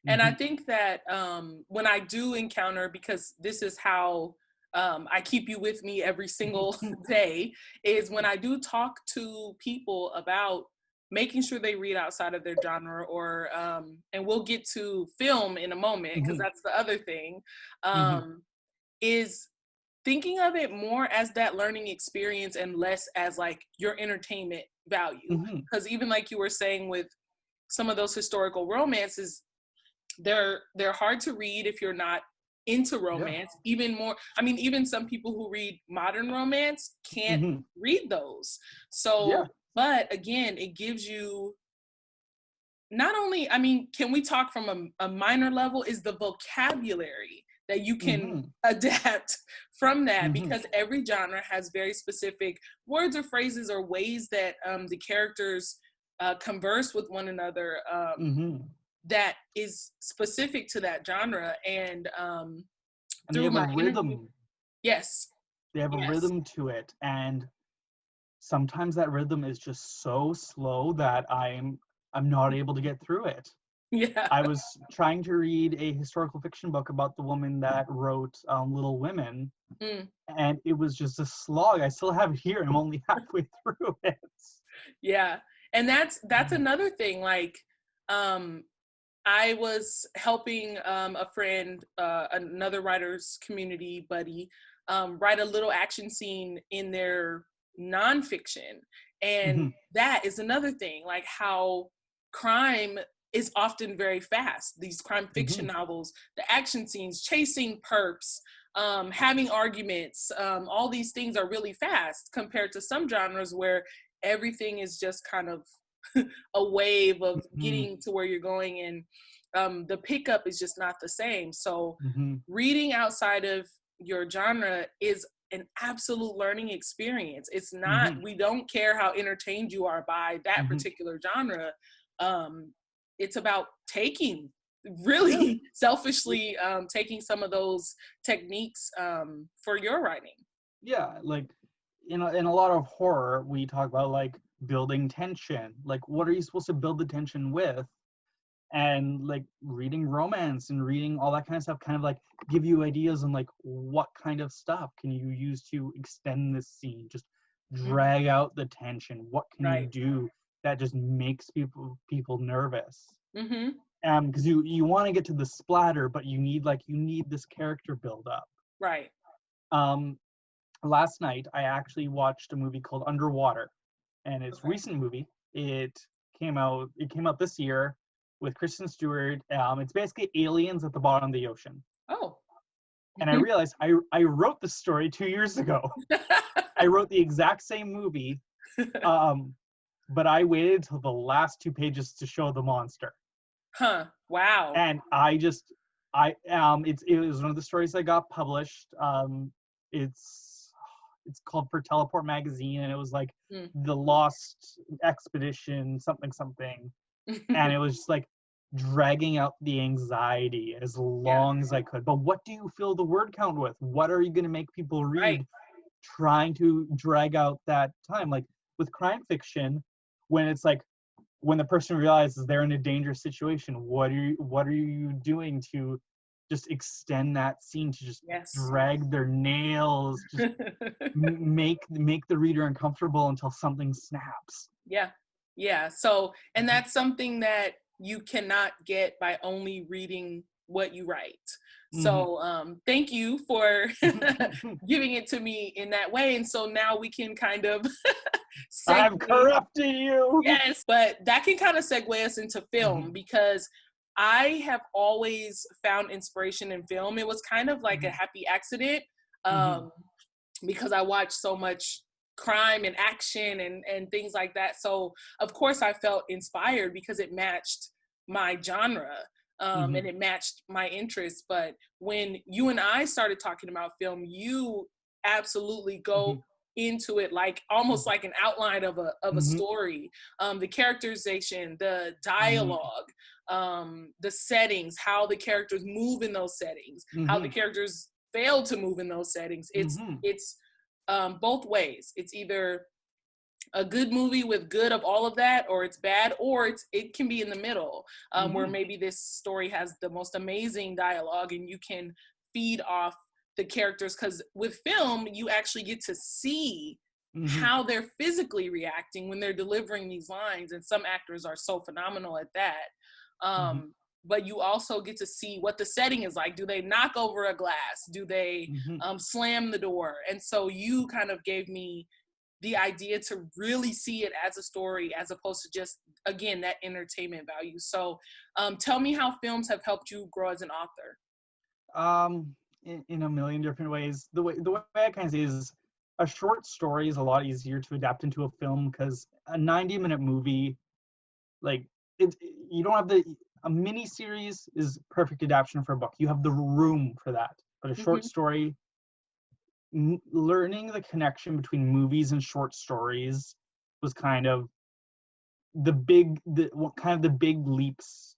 And I Mhm, think that when I do encounter, because this is how I keep you with me every single day, is when I do talk to people about making sure they read outside of their genre, or and we'll get to film in a moment because mhm, that's the other thing, mhm, um, is thinking of it more as that learning experience and less as like your entertainment value. mhm. Because even like you were saying with some of those historical romances, they're hard to read if you're not into Yeah. romance. Even more, I mean, even some people who read modern romance can't Mhm. read those. Yeah. So, but again, it gives you not only, I mean, can we talk from a minor level, is the vocabulary that you can Mhm. adapt from that, Mhm. because every genre has very specific words or phrases or ways that the characters converse with one another. Mhm. that is specific to that genre. And they through have a my interview, rhythm. yes, They have a yes, rhythm to it, and sometimes that rhythm is just so slow that I'm not able to get through it. yeah, I was trying to read a historical fiction book about the woman that wrote Little Women, mm, and it was just a slog. I still have it here, and I'm only halfway through it. yeah. And that's another thing. Like, um, I was helping a friend, another writer's community buddy, write a little action scene in their nonfiction. And Mhm, that is another thing, like how crime is often very fast. These crime fiction mhm, novels, the action scenes, chasing perps, having arguments, all these things are really fast compared to some genres where everything is just kind of a wave of mhm, getting to where you're going, and the pickup is just not the same. So mhm, reading outside of your genre is an absolute learning experience. It's not, mhm, we don't care how entertained you are by that mhm. particular genre. um, it's about taking, Yeah, really selfishly, taking some of those techniques for your writing. yeah. Like in a lot of horror, we talk about like building tension. Like, what are you supposed to build the tension with? And like reading romance and reading all that kind of stuff kind of like give you ideas on like what kind of stuff can you use to extend this scene, just Mhm. drag out the tension. What can you Right. do that just makes people nervous? Hmm. Because you want to get to the splatter, but you need this character build up. Right. um Last night I actually watched a movie called Underwater, and it's a Okay. recent movie. It came out this year with Kristen Stewart. It's basically aliens at the bottom of the ocean. Oh. And I realized I wrote this story 2 years ago. I wrote the exact same movie, um, but I waited till the last 2 pages to show the monster. Huh. Wow. And it was one of the stories that got published. It's called For Teleport Magazine, and it was like Mm. the Lost Expedition something something, and it was just like dragging out the anxiety as Yeah. long as I could. But what do you fill the word count with? What are you going to make people Right. read? Trying to drag out that time, like with crime fiction, when it's like when the person realizes they're in a dangerous situation, what are you doing to just extend that scene, to just Yes. drag their nails, just make the reader uncomfortable until something snaps. Yeah. Yeah. So, and that's something that you cannot get by only reading what you write. Hmm. So, thank you for giving it to me in that way. And so now we can kind of segue. I'm corrupting you. Yes, but that can kind of segue us into film, Hmm. because I have always found inspiration in film. It was kind of like a Hmm. happy accident, Hmm. um, because I watched so much crime and action and things like that. So of course I felt inspired because it matched my genre, Hmm. and it matched my interests. But when you and I started talking about film, you absolutely go Hmm. into it like almost like an outline of a Hmm. story. The characterization, the Hmm. dialogue, the settings, how the characters move in those settings, how the Hmm. characters fail to move in those settings. Hmm. It's both ways. It's either a good movie with good of all of that, or it's bad, or it can be in the middle, where Hmm. maybe this story has the most amazing dialogue and you can feed off the characters, because with film you actually get to see Hmm. how they're physically reacting when they're delivering these lines, and some actors are so phenomenal at that. Hmm. But you also get to see what the setting is like. Do they knock over a glass? Do they Hmm. slam the door? And so you kind of gave me the idea to really see it as a story, as opposed to just, again, that entertainment value. So tell me how films have helped you grow as an author. In a million different ways. The way I kind of see it is a short story is a lot easier to adapt into a film, because a 90-minute movie, like it, you don't have a mini series is perfect adaptation for a book. You have the room for that. But a short Mm-hmm. story, learning the connection between movies and short stories was kind of the big leaps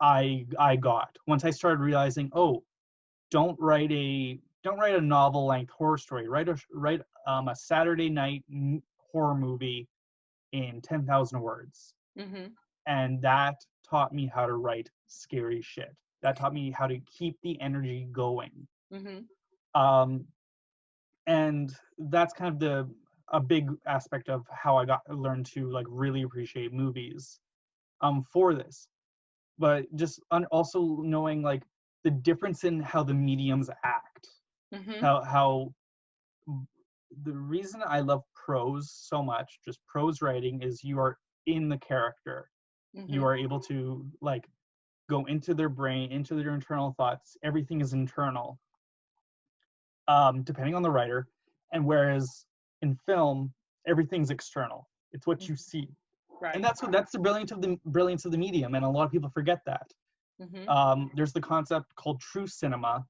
I got once I started realizing, oh, don't write a novel length horror story. Write a Saturday night horror movie in 10,000 words. Mm-hmm. And that taught me how to write scary shit. That taught me how to keep the energy going. Mm-hmm. Um, and that's kind of a big aspect of how I learned to like really appreciate movies for this. But just also knowing like the difference in how the mediums act, Mm-hmm. how the reason I love prose so much, just prose writing, is you are in the character. You Mm-hmm. are able to like go into their brain, into their internal thoughts. Everything is internal, depending on the writer. And whereas in film, everything's external. It's what you see, and Right. that's the brilliance of the medium. And a lot of people forget that. Mm-hmm. There's the concept called true cinema,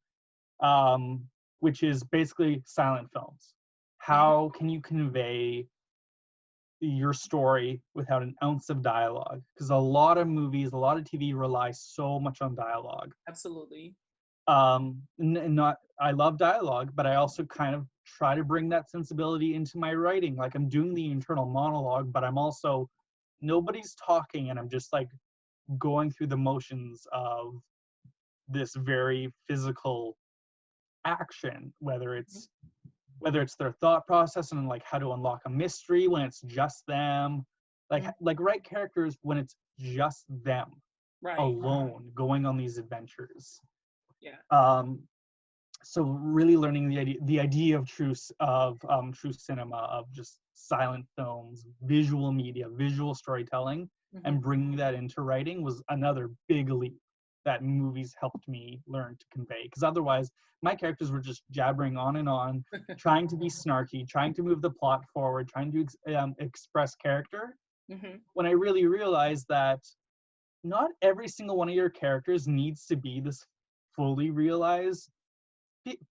um, which is basically silent films. Mm-hmm. How can you convey your story without an ounce of dialogue? Because a lot of movies, a lot of TV rely so much on dialogue. Absolutely. Not I love dialogue, but I also kind of try to bring that sensibility into my writing. Like I'm doing the internal monologue, but I'm also nobody's talking, and I'm just like going through the motions of this very physical action, whether it's their thought process and like how to unlock a mystery when it's just them, Mm-hmm. like write characters when it's just them Right. alone going on these adventures. Yeah. um so really learning the idea of true cinema, of just silent films, visual media, visual storytelling, Mm-hmm. and bringing that into writing was another big leap that movies helped me learn to convey. Because otherwise, my characters were just jabbering on, trying to be snarky, trying to move the plot forward, trying to express character. Mm-hmm. When I really realized that not every single one of your characters needs to be this fully realized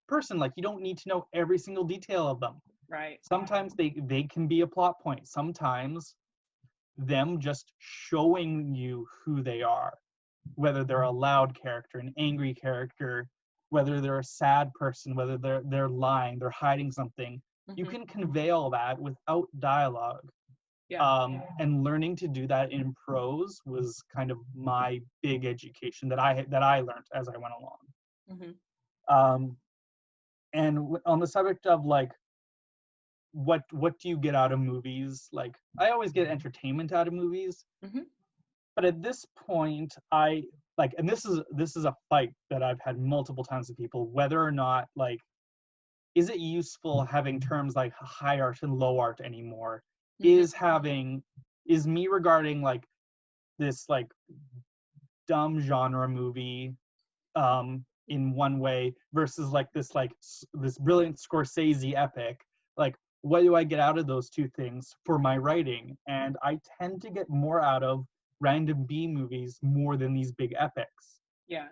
person. Like you don't need to know every single detail of them. Right. Sometimes they can be a plot point. Sometimes them just showing you who they are, whether they're a loud character, an angry character, whether they're a sad person, whether they're lying, they're hiding something. You Mm-hmm. can convey all that without dialogue. Yeah. And learning to do that in prose was kind of my big education that I learned as I went along. Mm-hmm. um, and on the subject of like what do you get out of movies, like I always get entertainment out of movies, Mm-hmm. but at this point I like, and this is a fight that I've had multiple times with people, whether or not like is it useful having terms like high art and low art anymore. Mm-hmm. Is me regarding like this like dumb genre movie in one way versus like this brilliant Scorsese epic. Like, what do I get out of those two things for my writing? And I tend to get more out of random B movies more than these big epics. Yeah.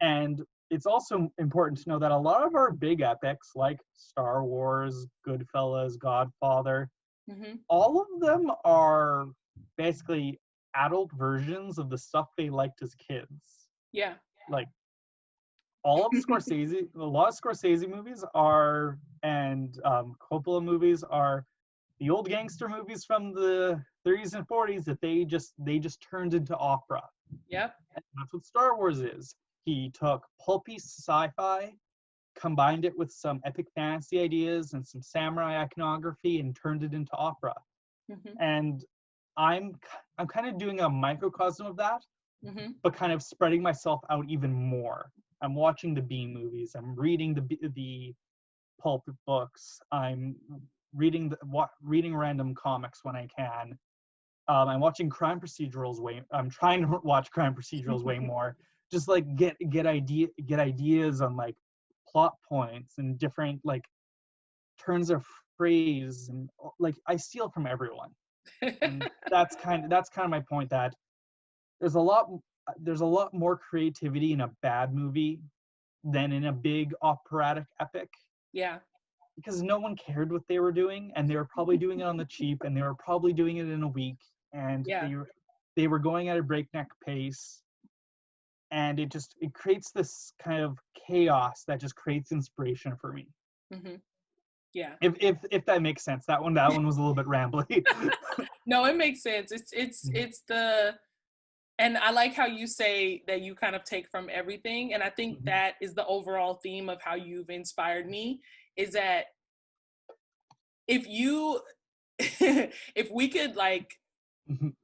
And it's also important to know that a lot of our big epics, like Star Wars, Goodfellas, Godfather, Mm-hmm. all of them are basically adult versions of the stuff they liked as kids. Yeah. Like all of Scorsese, a lot of Scorsese movies are, and Coppola movies are, the old gangster movies from the 30s and 40s that they just turned into opera. Yep. And that's what Star Wars is. He took pulpy sci-fi, combined it with some epic fantasy ideas and some samurai iconography, and turned it into opera. Mm-hmm. And I'm I'm kind of doing a microcosm of that, Mm-hmm. but kind of spreading myself out even more. I'm watching the B movies. I'm reading the pulp books. I'm reading random comics when I can. I'm watching crime procedurals way. I'm trying to watch crime procedurals way more. Just like get ideas on like plot points and different like turns of phrase, and like I steal from everyone. And that's kind of my point, that there's a lot there's a lot more creativity in a bad movie than in a big operatic epic, Yeah. because no one cared what they were doing, and they were probably doing it on the cheap, and they were probably doing it in a week, and Yeah. they were going at a breakneck pace. and it creates this kind of chaos that just creates inspiration for me. Mm-hmm. Yeah. If that makes sense. That one was a little bit rambly. No, it makes sense. It's the, and I like how you say that you kind of take from everything. And I think Mhm. that is the overall theme of how you've inspired me, is that if you, if we could like Mhm.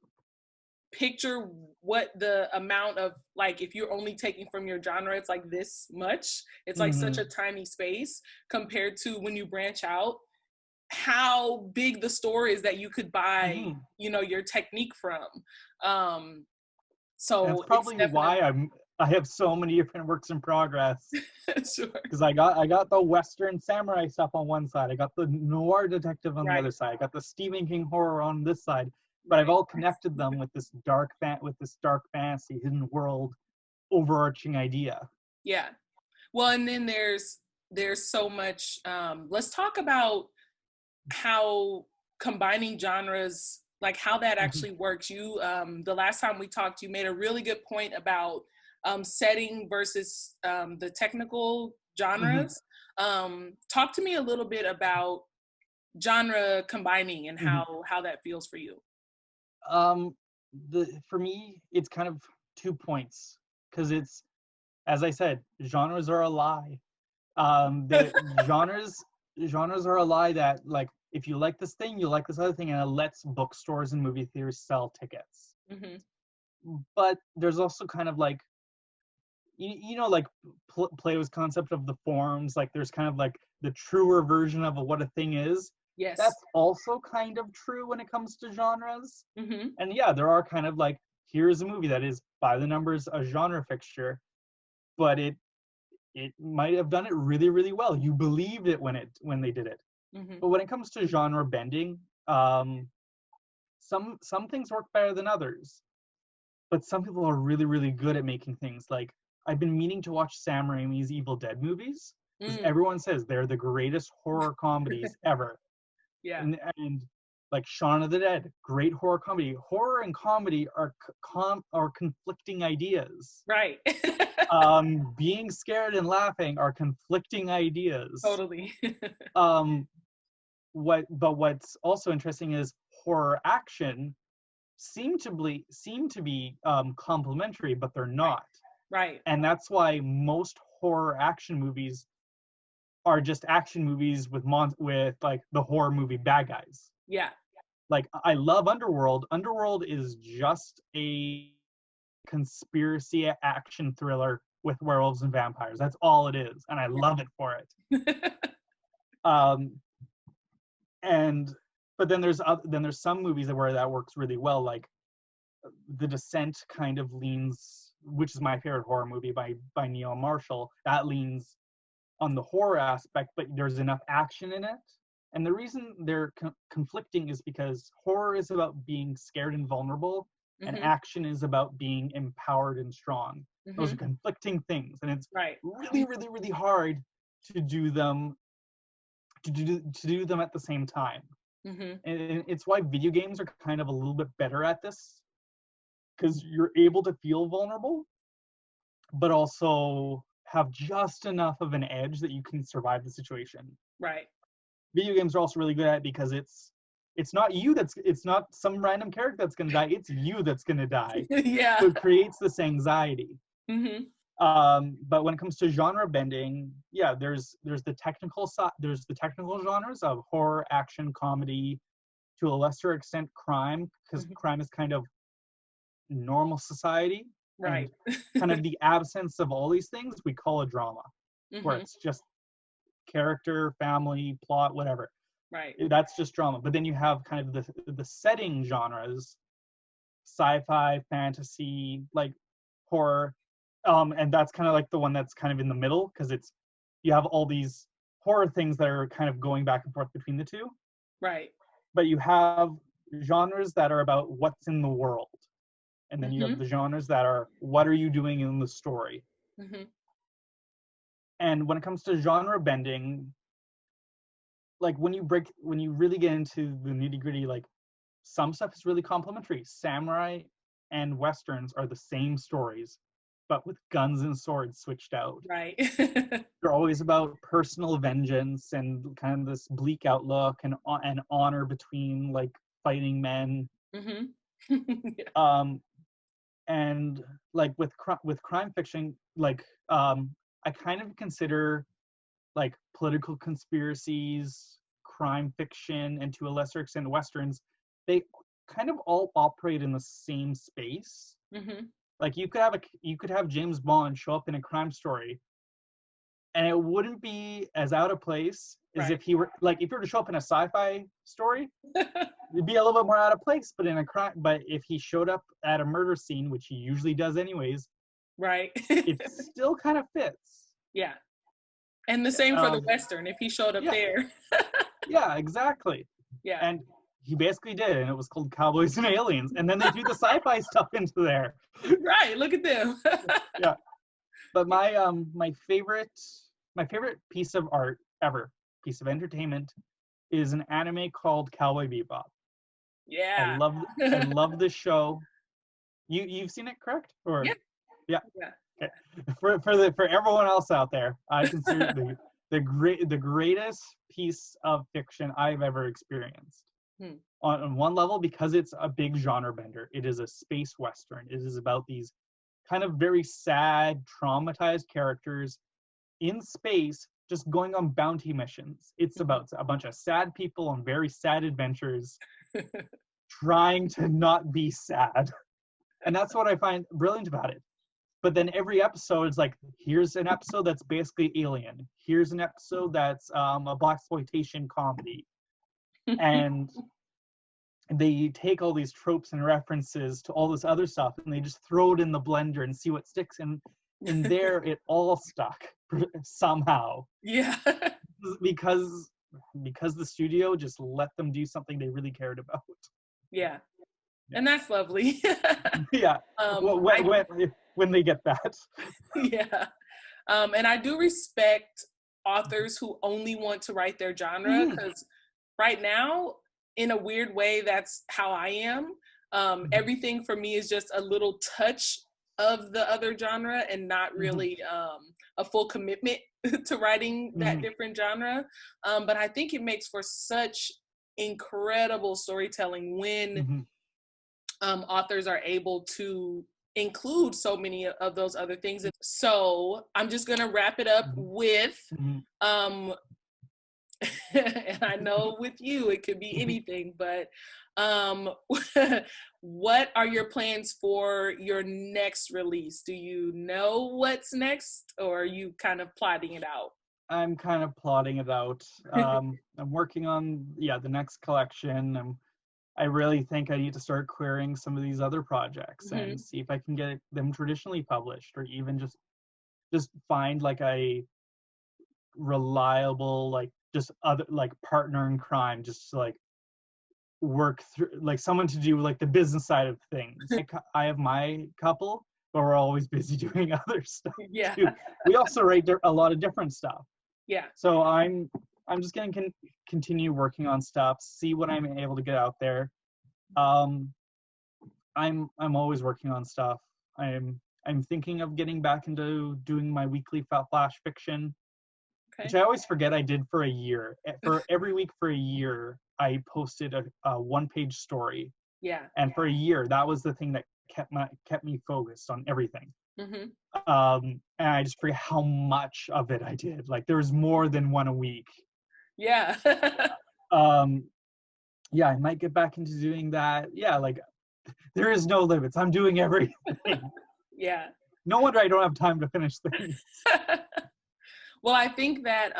picture what the amount of, like, if you're only taking from your genre, it's like this much, it's like such a Mhm. tiny space compared to when you branch out, how big the story is that you could buy, Mhm. you know, your technique from. That's So it's probably definitely why I have so many different works in progress. sure. Because I got the Western samurai stuff on one side, I got the noir detective on the Right, other side, I got the Stephen King horror on this side, but I've right. all connected them with this dark fantasy, hidden world, overarching idea. Yeah. Well, and then there's so much, let's talk about how combining genres, like how that Mhm. actually works. You, the last time we talked, you made a really good point about setting versus the technical Mhm. genres. Talk to me a little bit about genre combining and Mhm. how that feels for you. Um, for me, it's kind of 2 points because it's, as I said, genres are a lie. The genres are a lie that, like, if you like this thing, you like this other thing, and it lets bookstores and movie theaters sell tickets. Hmm. But there's also kind of like, like Plato's concept of the forms. Like, there's kind of like the truer version of what a thing is. Yes. That's also kind of true when it comes to genres. Hmm. And yeah, there are kind of like, here's a movie that is by the numbers a genre fixture, but it might have done it really, really well. You believed it when they did it. Hmm. But when it comes to genre bending, um, some things work better than others. But some people are really, really good at making things. Like, I've been meaning to watch Sam Raimi's Evil Dead movies because Mm. everyone says they're the greatest horror comedies ever. Yeah. And like Shaun of the Dead, great horror comedy. Horror and comedy are conflicting ideas. Right. Being scared and laughing are conflicting ideas. Totally. Um, what's also interesting is horror action seem to be complementary, but they're Right. not. Right. And that's why most horror action movies are just action movies with like the horror movie bad guys. Yeah. Like, I love Underworld. Underworld is just a conspiracy action thriller with werewolves and vampires. That's all it is, and I love it for it. Um, and but then there's some movies where that works really well. Like, The Descent kind of leans, which is my favorite horror movie by Neil Marshall. That leans on the horror aspect, but there's enough action in it. And the reason they're conflicting is because horror is about being scared and vulnerable, and Hmm. action is about being empowered and strong. Those are Hmm. conflicting things, and it's Right. really, really, really hard to do them at the same time. Hmm. And it's why video games are kind of a little bit better at this, because you're able to feel vulnerable, but also have just enough of an edge that you can survive the situation. Right. Video games are also really good at it because it's not some random character that's going to die, it's you that's going to die. Yeah. So it creates this anxiety. Hmm. But when it comes to genre bending, yeah, there's the technical side, there's the technical genres of horror, action, comedy, to a lesser extent crime, because Hmm. crime is kind of normal society, and Right. kind of the absence of all these things we call a drama, where Hmm. it's just character, family, plot, whatever. Right. That's just drama. But then you have kind of the setting genres, sci-fi, fantasy, like horror, and that's kind of like the one that's kind of in the middle, because you have all these horror things that are kind of going back and forth between the two, Right. but you have genres that are about what's in the world, and then you have Hmm. the genres that are what are you doing in the story. Hmm. And when it comes to genre bending, like, when you really get into the nitty gritty, like, some stuff is really complementary. Samurai and westerns are the same stories, but with guns and swords switched out. Right. They're always about personal vengeance and kind of this bleak outlook and honor between like fighting men. Mm-hmm. Yeah. And like with crime fiction, like I kind of consider like political conspiracies, crime fiction, and to a lesser extent westerns, they kind of all operate in the same space. Mm-hmm. Like you could have James Bond show up in a crime story, and it wouldn't be as out of place as Right. if he were like if you were to show up in a sci-fi story, it'd be a little bit more out of place. But in a crime, but if he showed up at a murder scene, which he usually does anyways, Right. it still kind of fits. Yeah. And the same for the Western, if he showed up there. Yeah, exactly. Yeah. And he basically did, and it was called Cowboys and Aliens. And then they threw the sci-fi stuff into there. Right, look at them. Yeah. But my favorite piece of art ever, piece of entertainment, is an anime called Cowboy Bebop. Yeah. I love this show. You've seen it, correct? Or yeah. Okay. For everyone else out there, I consider it the greatest piece of fiction I've ever experienced. On one level, because it's a big genre bender. It is a space western. It is about these kind of very sad, traumatized characters in space just going on bounty missions. It's about a bunch of sad people on very sad adventures trying to not be sad. And that's what I find brilliant about it. But then every episode is like, here's an episode that's basically Alien. Here's an episode that's a blaxploitation comedy. And they take all these tropes and references to all this other stuff and they just throw it in the blender and see what sticks. And in there, it all stuck somehow. Yeah. Because the studio just let them do something they really cared about. Yeah. And that's lovely. Yeah. When they get that. Yeah. And I do respect authors who only want to write their genre, because right now, in a weird way, that's how I am. Everything for me is just a little touch of the other genre and not really a full commitment to writing that different genre. But I think it makes for such incredible storytelling when authors are able to include so many of those other things. So I'm just gonna wrap it up with and I know with you it could be anything, but what are your plans for your next release? Do you know what's next, or are you kind of plotting it out? I'm kind of plotting it out. I'm working on the next collection. I really think I need to start querying some of these other projects and see if I can get them traditionally published, or even just find like a reliable, like just other like partner in crime, just to, like work through, like someone to do like the business side of things. I have my couple, but we're always busy doing other stuff. Yeah. Too. We also write a lot of different stuff. Yeah. So I'm just going to continue working on stuff, see what I'm able to get out there. I'm always working on stuff. I'm thinking of getting back into doing my weekly flash fiction, which I always forget I did for a year. For every week for a year, I posted a one-page story. Yeah. And for a year, that was the thing that kept me focused on everything. And I just forget how much of it I did. Like there was more than one a week. Yeah. Yeah, I might get back into doing that. Yeah, like there is no limits. I'm doing everything. Yeah. No wonder I don't have time to finish things. Well, I think that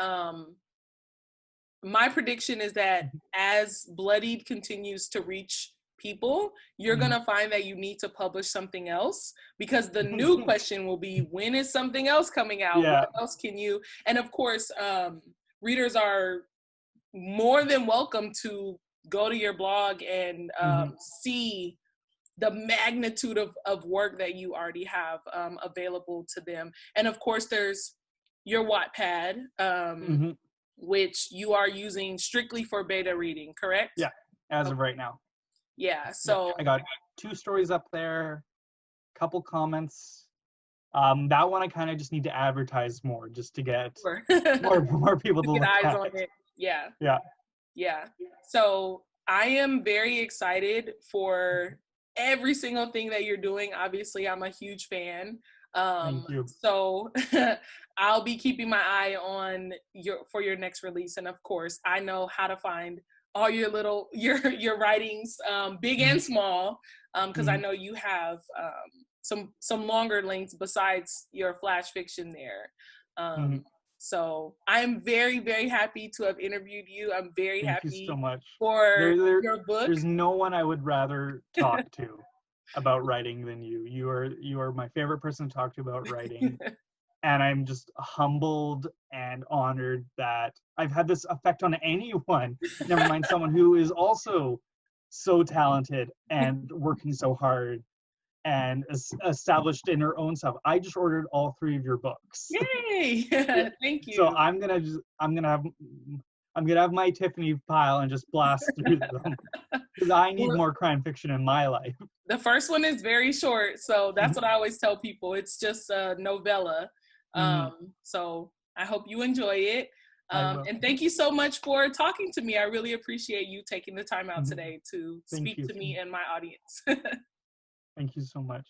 my prediction is that as Bloodied continues to reach people, you're going to find that you need to publish something else, because the new question will be, when is something else coming out? Yeah. What else can you? And of course, readers are more than welcome to go to your blog and see the magnitude of work that you already have available to them. And of course, there's your Wattpad, which you are using strictly for beta reading, correct? Yeah, as of right now. Yeah, so I got 2 stories up there, couple comments. That one I kind of just need to advertise more just to get Sure. more people to Get look eyes at on it. it. Yeah. Yeah. Yeah. So I am very excited for every single thing that you're doing. Obviously, I'm a huge fan. Thank you. So I'll be keeping my eye on your next release. And of course, I know how to find all your writings, big and small, because I know you have some longer links besides your flash fiction there. So I'm very, very happy to have interviewed you. I'm very Thank you so happy much. for your book. There's no one I would rather talk to about writing than you. You are my favorite person to talk to about writing. And I'm just humbled and honored that I've had this effect on anyone, never mind someone who is also so talented and working so hard and established in her own stuff. I just ordered all 3 of your books. Yay! Thank you. So I'm gonna have my Tiffany pile and just blast through them because I need more crime fiction in my life. The first one is very short, so that's what I always tell people. It's just a novella. So I hope you enjoy it. And thank you so much for talking to me. I really appreciate you taking the time out today to speak to me and my audience. Thank you so much.